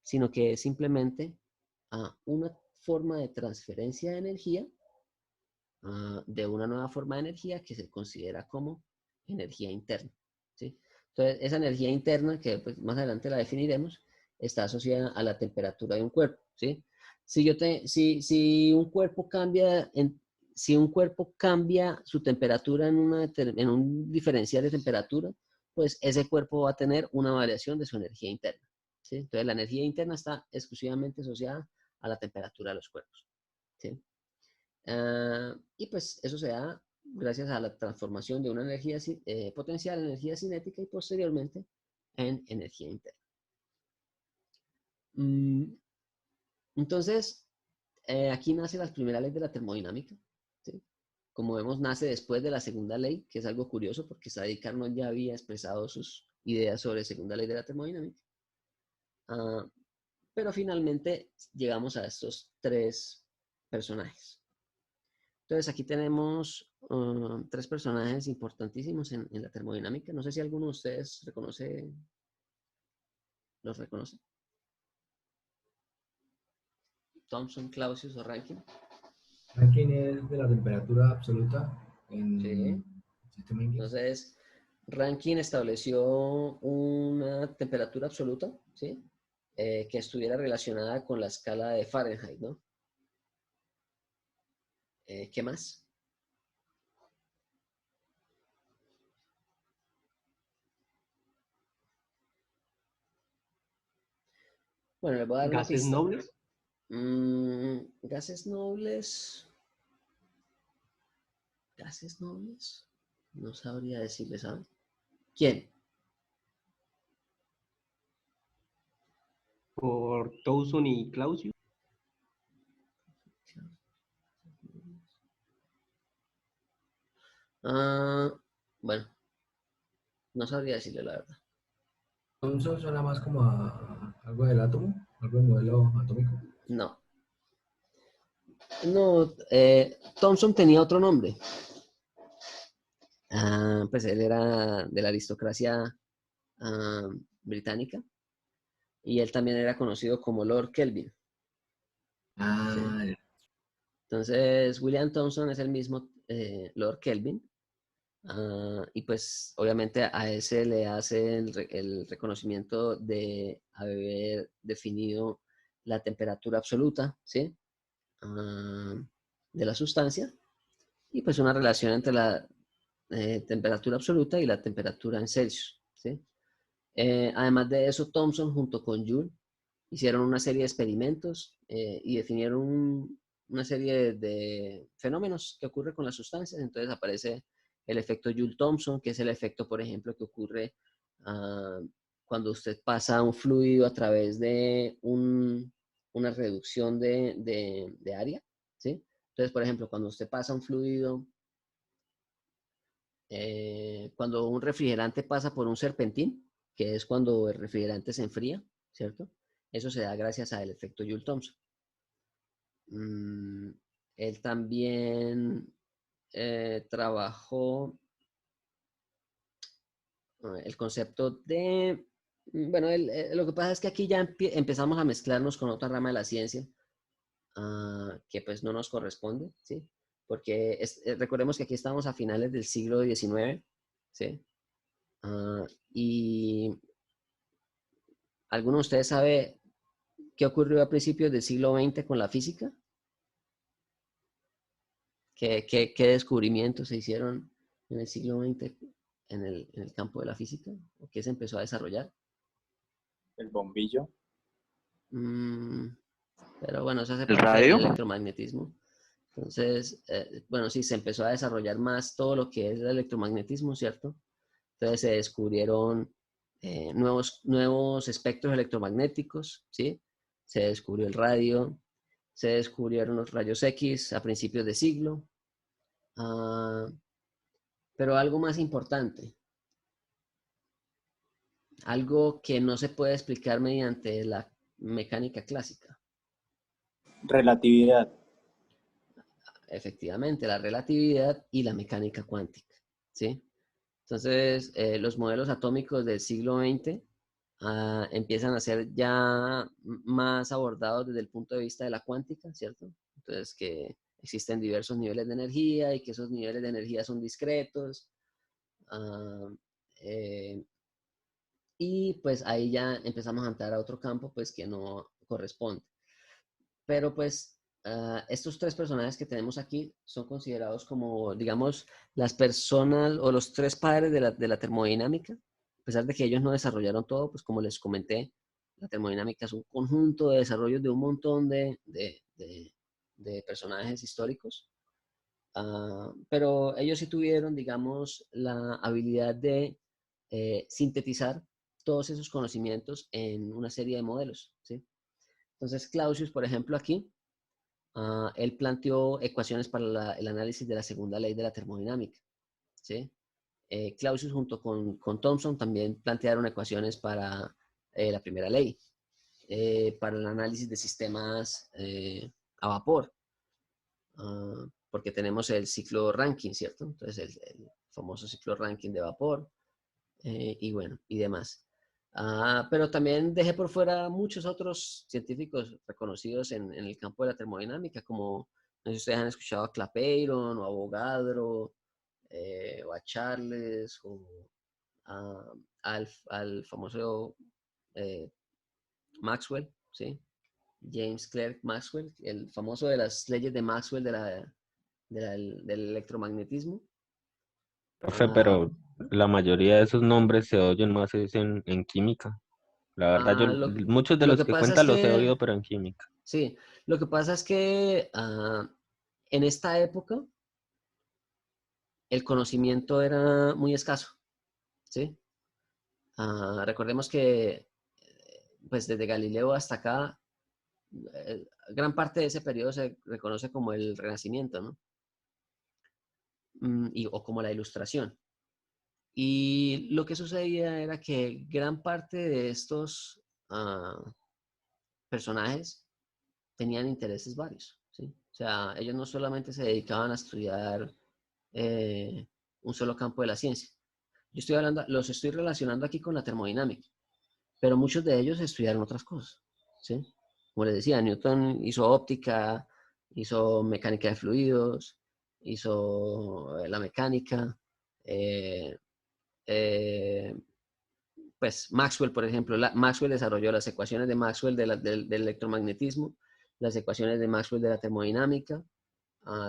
Sino que es simplemente una forma de transferencia de energía de una nueva forma de energía que se considera como energía interna, ¿sí? Entonces, esa energía interna, que pues, más adelante la definiremos, está asociada a la temperatura de un cuerpo, ¿sí? Si un cuerpo cambia, si un cuerpo cambia su temperatura en un diferencial de temperatura, pues ese cuerpo va a tener una variación de su energía interna, ¿sí? Entonces, la energía interna está exclusivamente asociada a la temperatura de los cuerpos, ¿sí? Y pues eso se da gracias a la transformación de una energía potencial en energía cinética y posteriormente en energía interna. Mm, Entonces, aquí nace la primera ley de la termodinámica, ¿sí? Como vemos, nace después de la segunda ley, que es algo curioso porque Sadi Carnot ya había expresado sus ideas sobre la segunda ley de la termodinámica. Ah, pero finalmente llegamos a estos tres personajes. Entonces aquí tenemos tres personajes importantísimos en la termodinámica. No sé si alguno de ustedes los reconoce. Thomson, Clausius o Rankine. Ranking es de la temperatura absoluta en Sí. el sistema inglés. Entonces, Rankine estableció una temperatura absoluta, ¿sí? Que estuviera relacionada con la escala de Fahrenheit, ¿no? ¿Qué más? Bueno, les voy a dar una ¿Gases pista. nobles? Gases nobles. ¿Gases nobles? No sabría decirles, ¿saben? ¿Quién? ¿Por Towson y Clausius? Bueno, no sabría decirle la verdad. Thomson suena más como a algo del átomo, algo del modelo atómico. No. No, Thomson tenía otro nombre. Pues él era de la aristocracia británica y él también era conocido como Lord Kelvin. Ah, ¿Sí? Entonces, William Thomson es el mismo Lord Kelvin. Y pues obviamente a ese le hace el reconocimiento de haber definido la temperatura absoluta, ¿sí? De la sustancia y pues una relación entre la temperatura absoluta y la temperatura en Celsius, ¿sí? Además de eso, Thomson junto con Joule hicieron una serie de experimentos y definieron una serie de fenómenos que ocurren con las sustancias. Entonces aparece el efecto Joule-Thomson, que es el efecto, por ejemplo, que ocurre cuando usted pasa un fluido a través de una reducción de área, ¿sí? Entonces, por ejemplo, cuando usted pasa un fluido, cuando un refrigerante pasa por un serpentín, que es cuando el refrigerante se enfría, ¿cierto? Eso se da gracias al efecto Joule-Thomson. Él también trabajó el concepto de... Bueno, lo que pasa es que aquí ya empezamos a mezclarnos con otra rama de la ciencia, que pues no nos corresponde, ¿sí? Porque recordemos que aquí estamos a finales del siglo XIX, ¿sí? Y ¿alguno de ustedes sabe qué ocurrió a principios del siglo XX con la física? ¿Qué descubrimientos se hicieron en el siglo XX en el campo de la física? ¿O qué se empezó a desarrollar? El bombillo. Pero bueno, eso hace ¿El parte del radio? electromagnetismo. Entonces, bueno, sí, se empezó a desarrollar más todo lo que es el electromagnetismo, ¿cierto? Entonces se descubrieron nuevos espectros electromagnéticos, ¿sí? Se descubrió el radio, se descubrieron los rayos X a principios de siglo. Pero algo más importante, algo que no se puede explicar mediante la mecánica clásica. Relatividad. Efectivamente, la relatividad y la mecánica cuántica, ¿sí? Entonces, los modelos atómicos del siglo XX empiezan a ser ya más abordados desde el punto de vista de la cuántica, ¿cierto? Entonces, que existen diversos niveles de energía y que esos niveles de energía son discretos. Y pues ahí ya empezamos a entrar a otro campo pues que no corresponde. Pero pues estos tres personajes que tenemos aquí son considerados como, digamos, las personas o los tres padres de la termodinámica. A pesar de que ellos no desarrollaron todo, pues como les comenté, la termodinámica es un conjunto de desarrollos de un montón de personajes históricos. Pero ellos sí tuvieron, digamos, la habilidad de sintetizar todos esos conocimientos en una serie de modelos, ¿sí? Entonces, Clausius, por ejemplo, aquí, él planteó ecuaciones para el análisis de la segunda ley de la termodinámica, ¿sí? Clausius junto con Thomson también plantearon ecuaciones para la primera ley, para el análisis de sistemas a vapor, porque tenemos el ciclo Rankine, ¿cierto? Entonces, el famoso ciclo Rankine de vapor, y bueno, y demás. Pero también dejé por fuera muchos otros científicos reconocidos en el campo de la termodinámica, como, no sé si ustedes han escuchado a Clapeyron, o a Avogadro, o a Charles, o al famoso Maxwell, ¿sí? James Clerk Maxwell, el famoso de las leyes de Maxwell del electromagnetismo. Profe, pero la mayoría de esos nombres se oyen más es en química. La verdad, yo muchos de Lo los que que pasa es cuentan los he que, oído, pero en química. sí, lo que pasa es que en esta época el conocimiento era muy escaso, ¿sí? Recordemos que pues desde Galileo hasta acá, gran parte de ese periodo se reconoce como el Renacimiento, ¿no? O como la Ilustración. Y lo que sucedía era que gran parte de estos personajes tenían intereses varios, ¿sí? O sea, ellos no solamente se dedicaban a estudiar un solo campo de la ciencia. Yo estoy hablando, los estoy relacionando aquí con la termodinámica, pero muchos de ellos estudiaron otras cosas, ¿sí? Como les decía, Newton hizo óptica, hizo mecánica de fluidos, hizo la mecánica, eh, eh, pues Maxwell, por ejemplo, Maxwell desarrolló las ecuaciones de Maxwell del electromagnetismo, las ecuaciones de Maxwell de la termodinámica,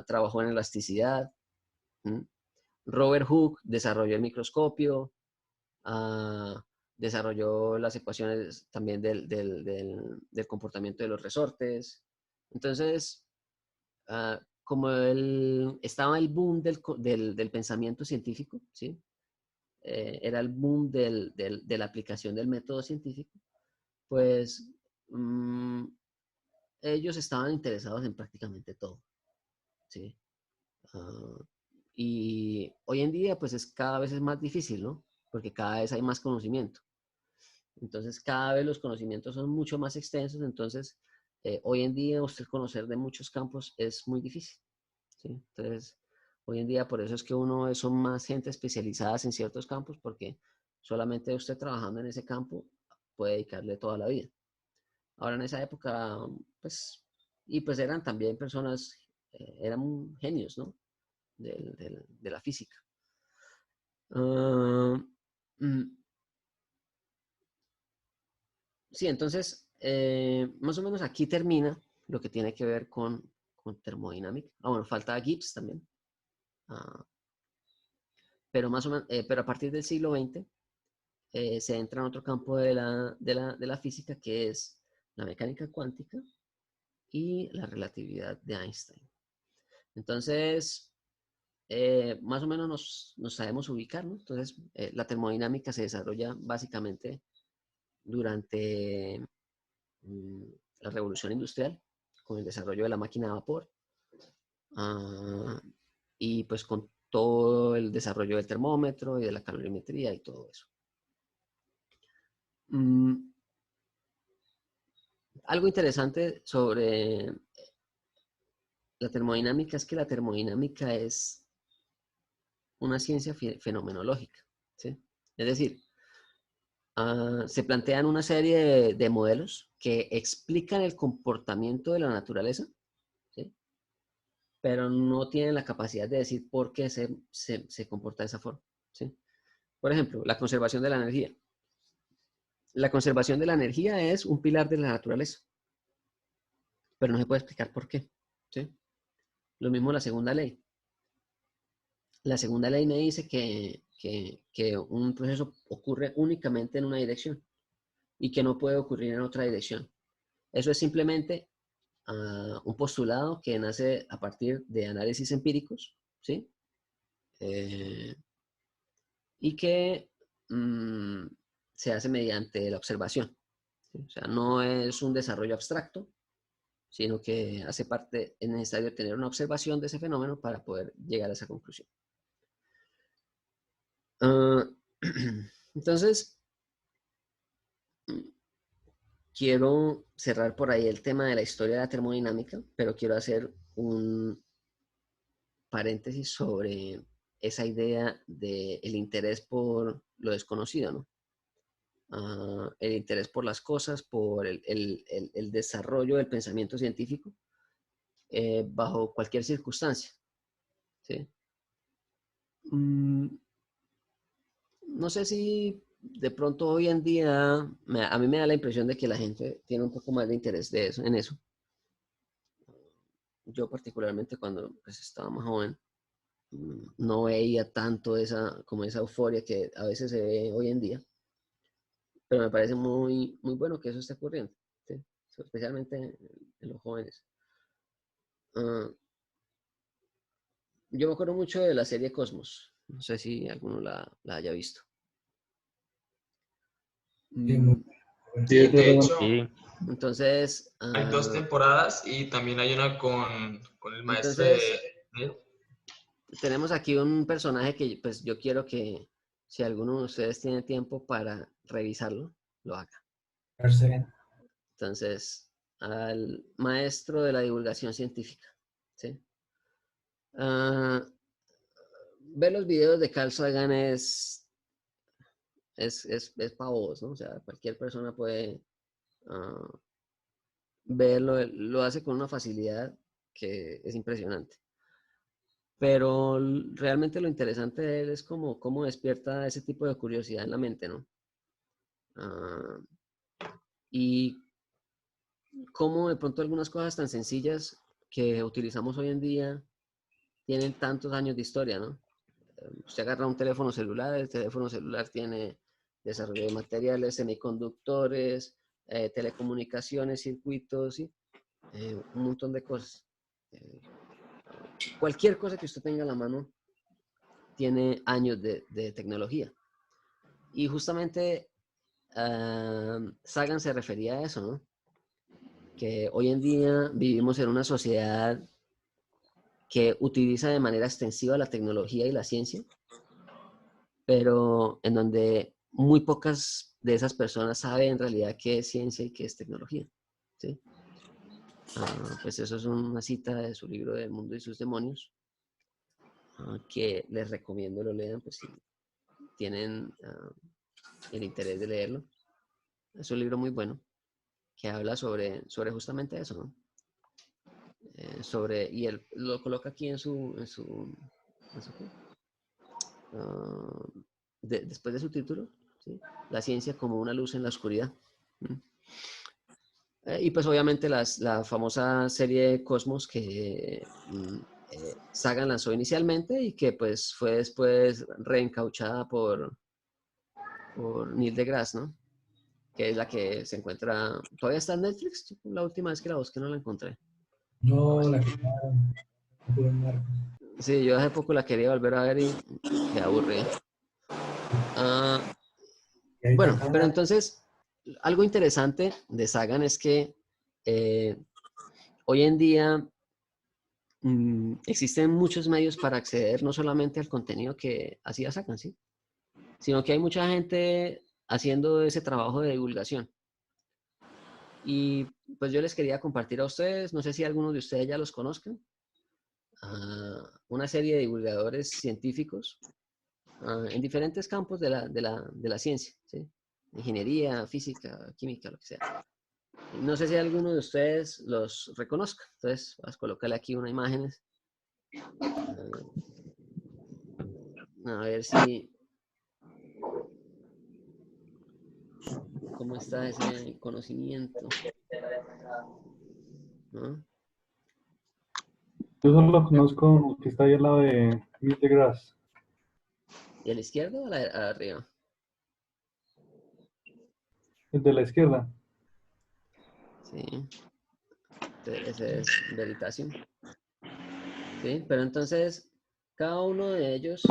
trabajó en elasticidad. Robert Hooke desarrolló el microscopio, desarrolló las ecuaciones también del comportamiento de los resortes. Entonces, como estaba el boom del pensamiento científico, ¿sí? Era el boom de la aplicación del método científico, pues ellos estaban interesados en prácticamente todo, ¿sí? Y hoy en día, pues cada vez es más difícil, ¿no? Porque cada vez hay más conocimiento. Entonces, cada vez los conocimientos son mucho más extensos, entonces, hoy en día usted conocer de muchos campos es muy difícil, ¿sí? Entonces, hoy en día por eso es que son más gente especializada en ciertos campos, porque solamente usted trabajando en ese campo puede dedicarle toda la vida. Ahora en esa época, pues y pues eran también personas, eran genios, ¿no? De la física. Sí, entonces, más o menos aquí termina lo que tiene que ver con termodinámica. Bueno, falta Gibbs también. Pero más o menos, pero a partir del siglo XX se entra en otro campo de la física, que es la mecánica cuántica y la relatividad de Einstein. Entonces, más o menos nos sabemos ubicar, ¿no? Entonces, la termodinámica se desarrolla básicamente durante la revolución industrial, con el desarrollo de la máquina de vapor, y pues con todo el desarrollo del termómetro y de la calorimetría y todo eso. Algo interesante sobre la termodinámica es que la termodinámica es una ciencia fenomenológica, ¿sí? Es decir, se plantean una serie de modelos que explican el comportamiento de la naturaleza, ¿sí? Pero no tienen la capacidad de decir por qué se comporta de esa forma, ¿sí? Por ejemplo, la conservación de la energía. La conservación de la energía es un pilar de la naturaleza, pero no se puede explicar por qué, ¿sí? Lo mismo la segunda ley. La segunda ley me dice que un proceso ocurre únicamente en una dirección y que no puede ocurrir en otra dirección. Eso es simplemente un postulado que nace a partir de análisis empíricos, ¿sí? Y que se hace mediante la observación, ¿sí? O sea, no es un desarrollo abstracto, sino que hace parte, es necesario tener una observación de ese fenómeno para poder llegar a esa conclusión. Entonces, quiero cerrar por ahí el tema de la historia de la termodinámica, pero quiero hacer un paréntesis sobre esa idea del interés por lo desconocido, ¿no? El interés por las cosas, por el desarrollo del pensamiento científico bajo cualquier circunstancia, ¿sí? No sé si de pronto hoy en día, a mí me da la impresión de que la gente tiene un poco más de interés en eso. Yo particularmente cuando pues, estaba más joven, no veía tanto como esa euforia que a veces se ve hoy en día, pero me parece muy, muy bueno que eso esté ocurriendo, ¿sí? Especialmente en los jóvenes. Yo me acuerdo mucho de la serie Cosmos, no sé si alguno la haya visto. Sí, es De re hecho, bueno. Entonces, hay 2 temporadas y también hay una con el maestro entonces de- tenemos aquí un personaje que pues yo quiero que si alguno de ustedes tiene tiempo para revisarlo, lo haga. Entonces, al maestro de la divulgación científica, ¿sí? Ver los videos de Carl Sagan es pavos, ¿no? O sea, cualquier persona puede verlo, lo hace con una facilidad que es impresionante. Pero realmente lo interesante de él es cómo despierta ese tipo de curiosidad en la mente, ¿no? Y cómo de pronto algunas cosas tan sencillas que utilizamos hoy en día tienen tantos años de historia, ¿no? Usted agarra un teléfono celular, el teléfono celular tiene desarrollo de materiales, semiconductores, telecomunicaciones, circuitos, ¿sí? Un montón de cosas. Cualquier cosa que usted tenga a la mano tiene años de tecnología. Y justamente Sagan se refería a eso, ¿no? Que hoy en día vivimos en una sociedad que utiliza de manera extensiva la tecnología y la ciencia, pero en donde muy pocas de esas personas saben en realidad qué es ciencia y qué es tecnología, ¿sí? Pues eso es una cita de su libro del mundo y sus demonios, que les recomiendo lo lean, pues si tienen el interés de leerlo. Es un libro muy bueno que habla sobre justamente eso, ¿no? y él lo coloca aquí en su ¿qué? Después de su título, ¿sí? La ciencia como una luz en la oscuridad. Y pues obviamente la famosa serie Cosmos que Sagan lanzó inicialmente y que pues fue después reencauchada por Neil deGrasse, ¿no? Que es la que se encuentra, todavía está en Netflix. La última vez que la busqué no la encontré. No, la quitaron. Sí, yo hace poco la quería volver a ver y me aburrí. Bueno, pero entonces, algo interesante de Sagan es que hoy en día existen muchos medios para acceder no solamente al contenido que hacía Sagan, ¿sí? Sino que hay mucha gente haciendo ese trabajo de divulgación. Y pues yo les quería compartir a ustedes, no sé si algunos de ustedes ya los conozcan, una serie de divulgadores científicos en diferentes campos de la ciencia, ¿sí? Ingeniería, física, química, lo que sea. No sé si alguno de ustedes los reconozca. Entonces, vas a colocarle aquí unas imágenes. A ver si... ¿Cómo está ese conocimiento? ¿No? Yo solo conozco que está ahí al lado de Neil deGrasse. ¿Y a la izquierda o a la arriba? El de la izquierda. Sí. Ese es Veritasium. Sí, pero entonces cada uno de ellos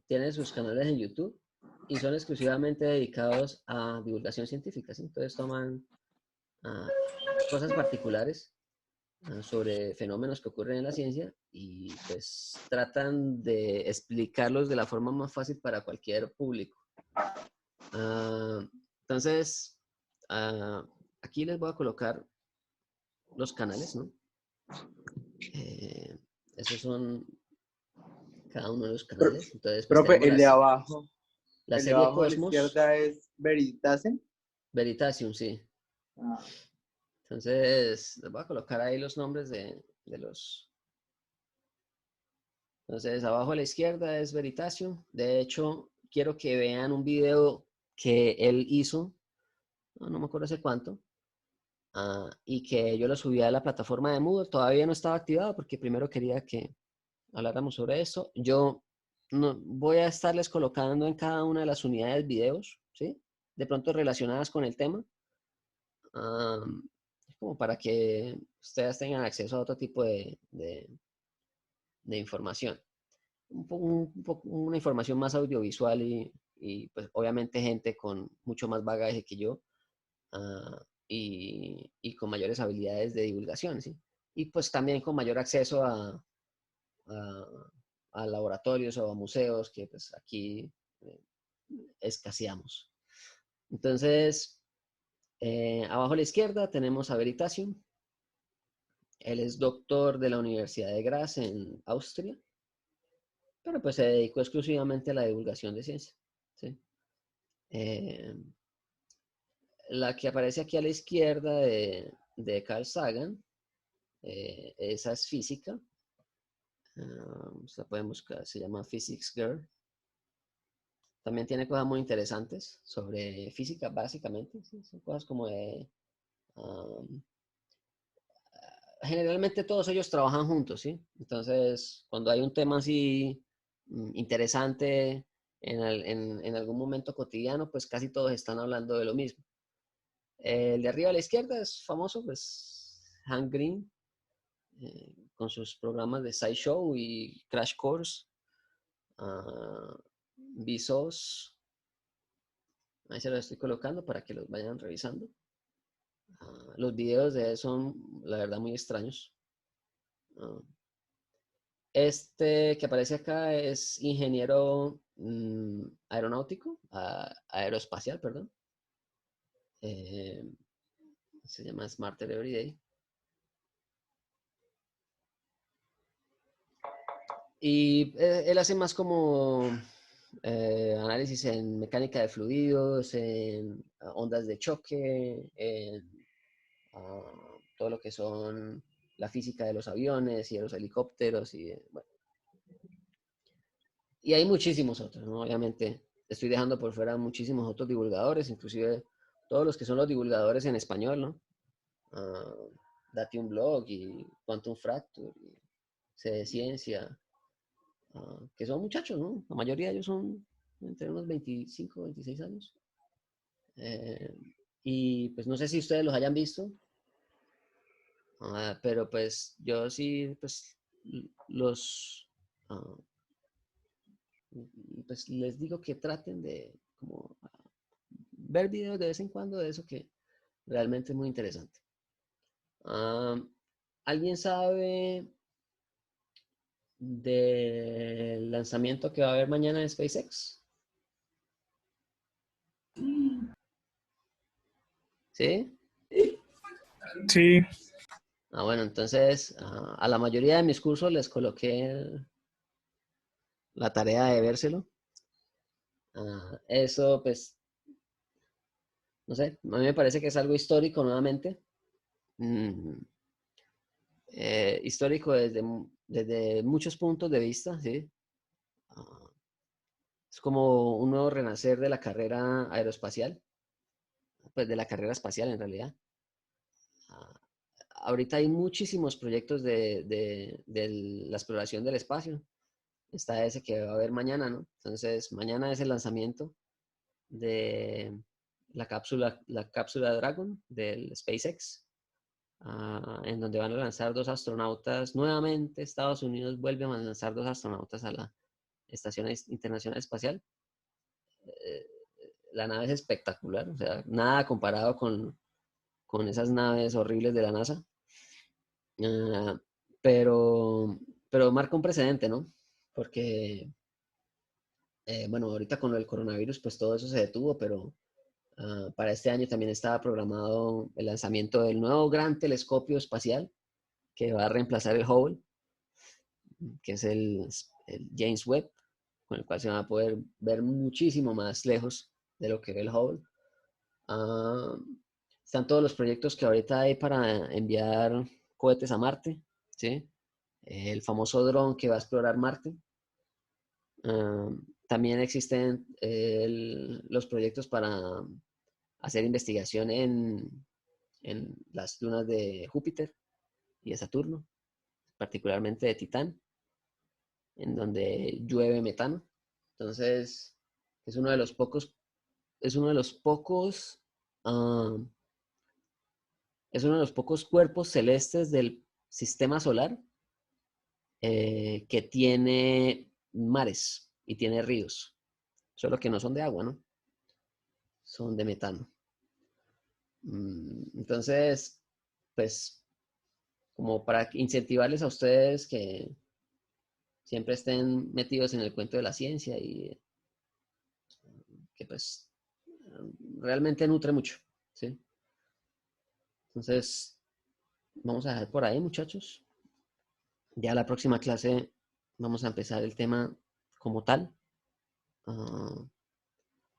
tiene sus canales en YouTube y son exclusivamente dedicados a divulgación científica, ¿sí? Entonces toman cosas particulares sobre fenómenos que ocurren en la ciencia y pues tratan de explicarlos de la forma más fácil para cualquier público. Entonces, aquí les voy a colocar los canales, ¿no? Esos son cada uno de los canales. Entonces, pues Profe, tenemos la el de serie abajo a la Cosmos, izquierda es Veritasium. Veritasium, sí. Ah. Entonces, les voy a colocar ahí los nombres de los... Entonces, abajo a la izquierda es Veritasium. De hecho, quiero que vean un video que él hizo, no me acuerdo hace cuánto, y que yo lo subí a la plataforma de Moodle. Todavía no estaba activado porque primero quería que habláramos sobre eso. Yo no, voy a estarles colocando en cada una de las unidades videos, ¿sí? De pronto relacionadas con el tema, como para que ustedes tengan acceso a otro tipo de información. Una información más audiovisual y pues obviamente gente con mucho más bagaje que yo y con mayores habilidades de divulgación, ¿sí? Y pues también con mayor acceso a laboratorios o a museos que pues aquí escaseamos. Entonces, abajo a la izquierda tenemos a Veritasium. Él es doctor de la Universidad de Graz en Austria, pero pues se dedicó exclusivamente a la divulgación de ciencia, ¿sí? La que aparece aquí a la izquierda de Carl Sagan, esa es física. Se pueden buscar, se llama Physics Girl. También tiene cosas muy interesantes sobre física, básicamente. ¿Sí? Son cosas como de... generalmente todos ellos trabajan juntos, ¿sí? Entonces, cuando hay un tema así interesante en algún momento cotidiano, pues casi todos están hablando de lo mismo. El de arriba a la izquierda es famoso, pues Hank Green, con sus programas de SciShow y Crash Course. Vsauce, ahí se los estoy colocando para que los vayan revisando. Los videos de él son, la verdad, muy extraños. Este que aparece acá es ingeniero aeronáutico, aeroespacial, perdón. Se llama Smarter Everyday. Y él hace más como análisis en mecánica de fluidos, en ondas de choque, en todo lo que son la física de los aviones y de los helicópteros bueno. Y hay muchísimos otros, ¿no? Obviamente estoy dejando por fuera muchísimos otros divulgadores, inclusive todos los que son los divulgadores en español, ¿no? Date un blog y Quantum Fracture y C de Ciencia, que son muchachos, ¿no? La mayoría de ellos son entre unos 25, 26 años. Y pues no sé si ustedes los hayan visto, pero pues yo sí, pues pues les digo que traten de como ver videos de vez en cuando de eso que realmente es muy interesante. ¿Alguien sabe del lanzamiento que va a haber mañana de SpaceX? ¿Sí? Sí. Bueno, entonces a la mayoría de mis cursos les coloqué la tarea de vérselo. Eso, pues, no sé, a mí me parece que es algo histórico nuevamente. Histórico desde muchos puntos de vista, ¿sí? Es como un nuevo renacer de la carrera aeroespacial, pues de la carrera espacial en realidad. Ahorita hay muchísimos proyectos de la exploración del espacio. Está ese que va a haber mañana, ¿no? Entonces, mañana es el lanzamiento de la cápsula Dragon del SpaceX, en donde van a lanzar 2 astronautas. Nuevamente, Estados Unidos vuelve a lanzar 2 astronautas a la Estación Internacional Espacial. La nave es espectacular, o sea, nada comparado con esas naves horribles de la NASA. Pero marca un precedente, ¿no? Porque, bueno, ahorita con el coronavirus, pues todo eso se detuvo, pero para este año también estaba programado el lanzamiento del nuevo gran telescopio espacial que va a reemplazar el Hubble, que es el James Webb, con el cual se va a poder ver muchísimo más lejos de lo que ve el Hubble. Están todos los proyectos que ahorita hay para enviar cohetes a Marte, ¿sí? El famoso dron que va a explorar Marte. También existen los proyectos para hacer investigación en las lunas de Júpiter y de Saturno, particularmente de Titán, en donde llueve metano. Entonces, es uno de los pocos cuerpos celestes del sistema solar que tiene mares y tiene ríos, solo que no son de agua, ¿no? Son de metano. Entonces, pues, como para incentivarles a ustedes que siempre estén metidos en el cuento de la ciencia y que pues realmente nutre mucho, ¿sí? Entonces, vamos a dejar por ahí, muchachos. Ya la próxima clase vamos a empezar el tema como tal.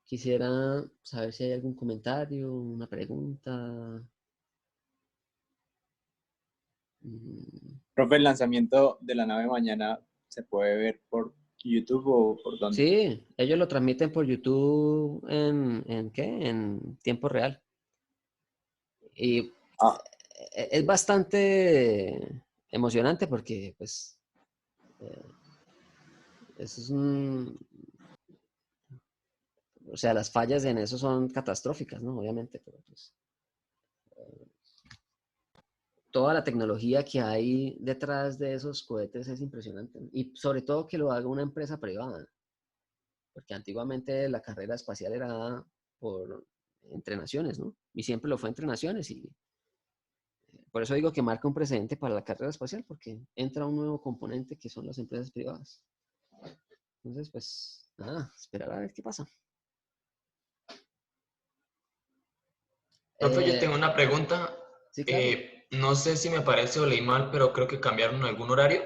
Quisiera saber si hay algún comentario, una pregunta. Profe, el lanzamiento de la nave mañana se puede ver por YouTube o por dónde? Sí, ellos lo transmiten por YouTube en tiempo real. Y es bastante emocionante porque, pues, o sea, las fallas en eso son catastróficas, ¿no? Obviamente, pero pues, toda la tecnología que hay detrás de esos cohetes es impresionante, ¿no? Y sobre todo que lo haga una empresa privada, porque antiguamente la carrera espacial era entre naciones, ¿no? Y siempre lo fue entre naciones y por eso digo que marca un precedente para la carrera espacial, porque entra un nuevo componente que son las empresas privadas. Entonces, pues, nada, esperar a ver qué pasa. Profe, yo tengo una pregunta. Sí, claro. No sé si me parece o leí mal, pero creo que cambiaron algún horario.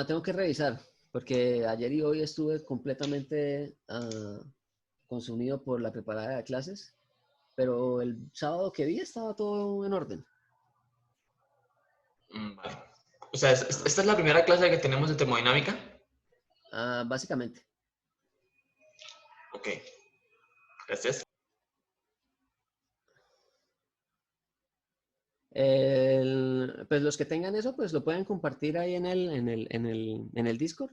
Tengo que revisar, porque ayer y hoy estuve completamente consumido por la preparada de clases, pero el sábado que vi estaba todo en orden. Vale. O sea, ¿esta es la primera clase que tenemos de termodinámica? Básicamente. Ok. Gracias. Pues los que tengan eso, pues lo pueden compartir ahí en el Discord,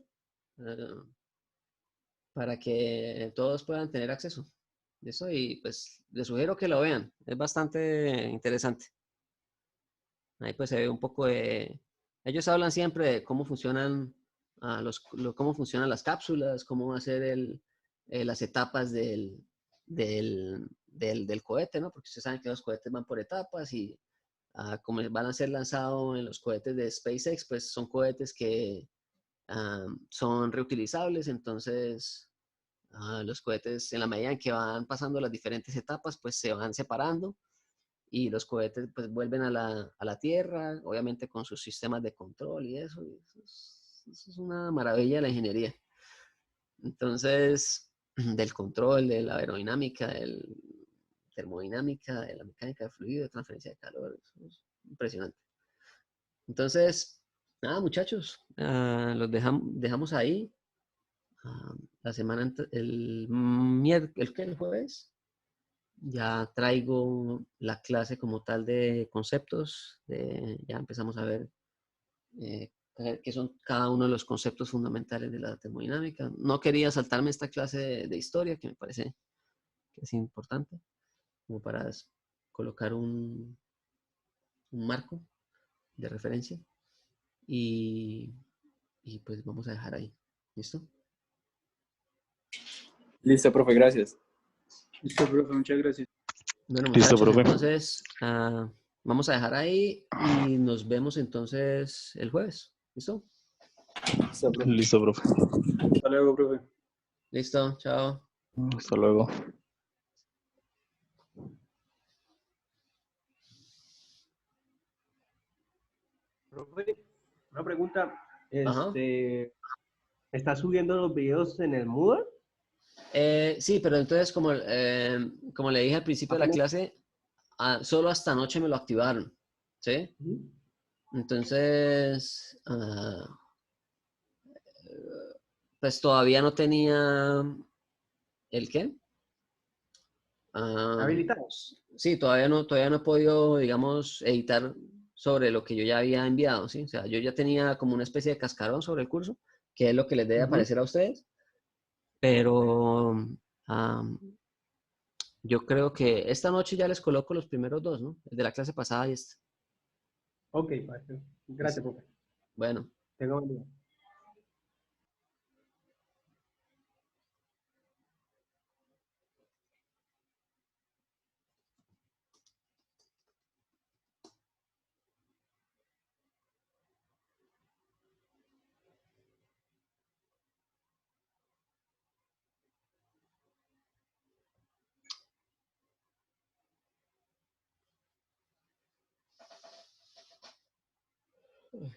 para que todos puedan tener acceso a eso, y pues les sugiero que lo vean, es bastante interesante. Ahí pues se ve un poco de... Ellos hablan siempre de cómo funcionan, cómo funcionan las cápsulas, cómo hacer las etapas del cohete, ¿no? Porque ustedes saben que los cohetes van por etapas, y como van a ser lanzados en los cohetes de SpaceX, pues son cohetes que son reutilizables. Entonces los cohetes, en la medida en que van pasando las diferentes etapas, pues se van separando, y los cohetes pues vuelven a la Tierra, obviamente con sus sistemas de control y eso. Eso es una maravilla de la ingeniería. Entonces, del control, de la aerodinámica, de termodinámica, de la mecánica de fluido, de transferencia de calor, eso es impresionante. Entonces, nada, muchachos, los dejamos ahí. La semana, el jueves, ya traigo la clase como tal de conceptos, ya empezamos a ver qué son cada uno de los conceptos fundamentales de la termodinámica. No quería saltarme esta clase de historia, que me parece que es importante, como para colocar un marco de referencia, y pues vamos a dejar ahí. ¿Listo? Listo, profe, gracias. Listo, profe, muchas gracias. Bueno, Listo, muchachos, profe. entonces vamos a dejar ahí, y nos vemos entonces el jueves. ¿Listo? Listo, profe. Listo, profe. Hasta luego, profe. Listo, chao. Hasta luego. Profe, una pregunta. Ajá. ¿Está subiendo los videos en el Moodle? Sí, pero entonces, como le dije al principio de la clase, solo hasta anoche me lo activaron, ¿sí? Entonces, pues todavía no tenía ¿el qué? ¿Habilitados? Sí, todavía no he podido, digamos, editar sobre lo que yo ya había enviado, ¿sí? O sea, yo ya tenía como una especie de cascarón sobre el curso, que es lo que les debe aparecer a ustedes, pero yo creo que esta noche ya les coloco los primeros dos, ¿no? El de la clase pasada y este. Ok, gracias, profe. Bueno. Tenga buen día. Uy.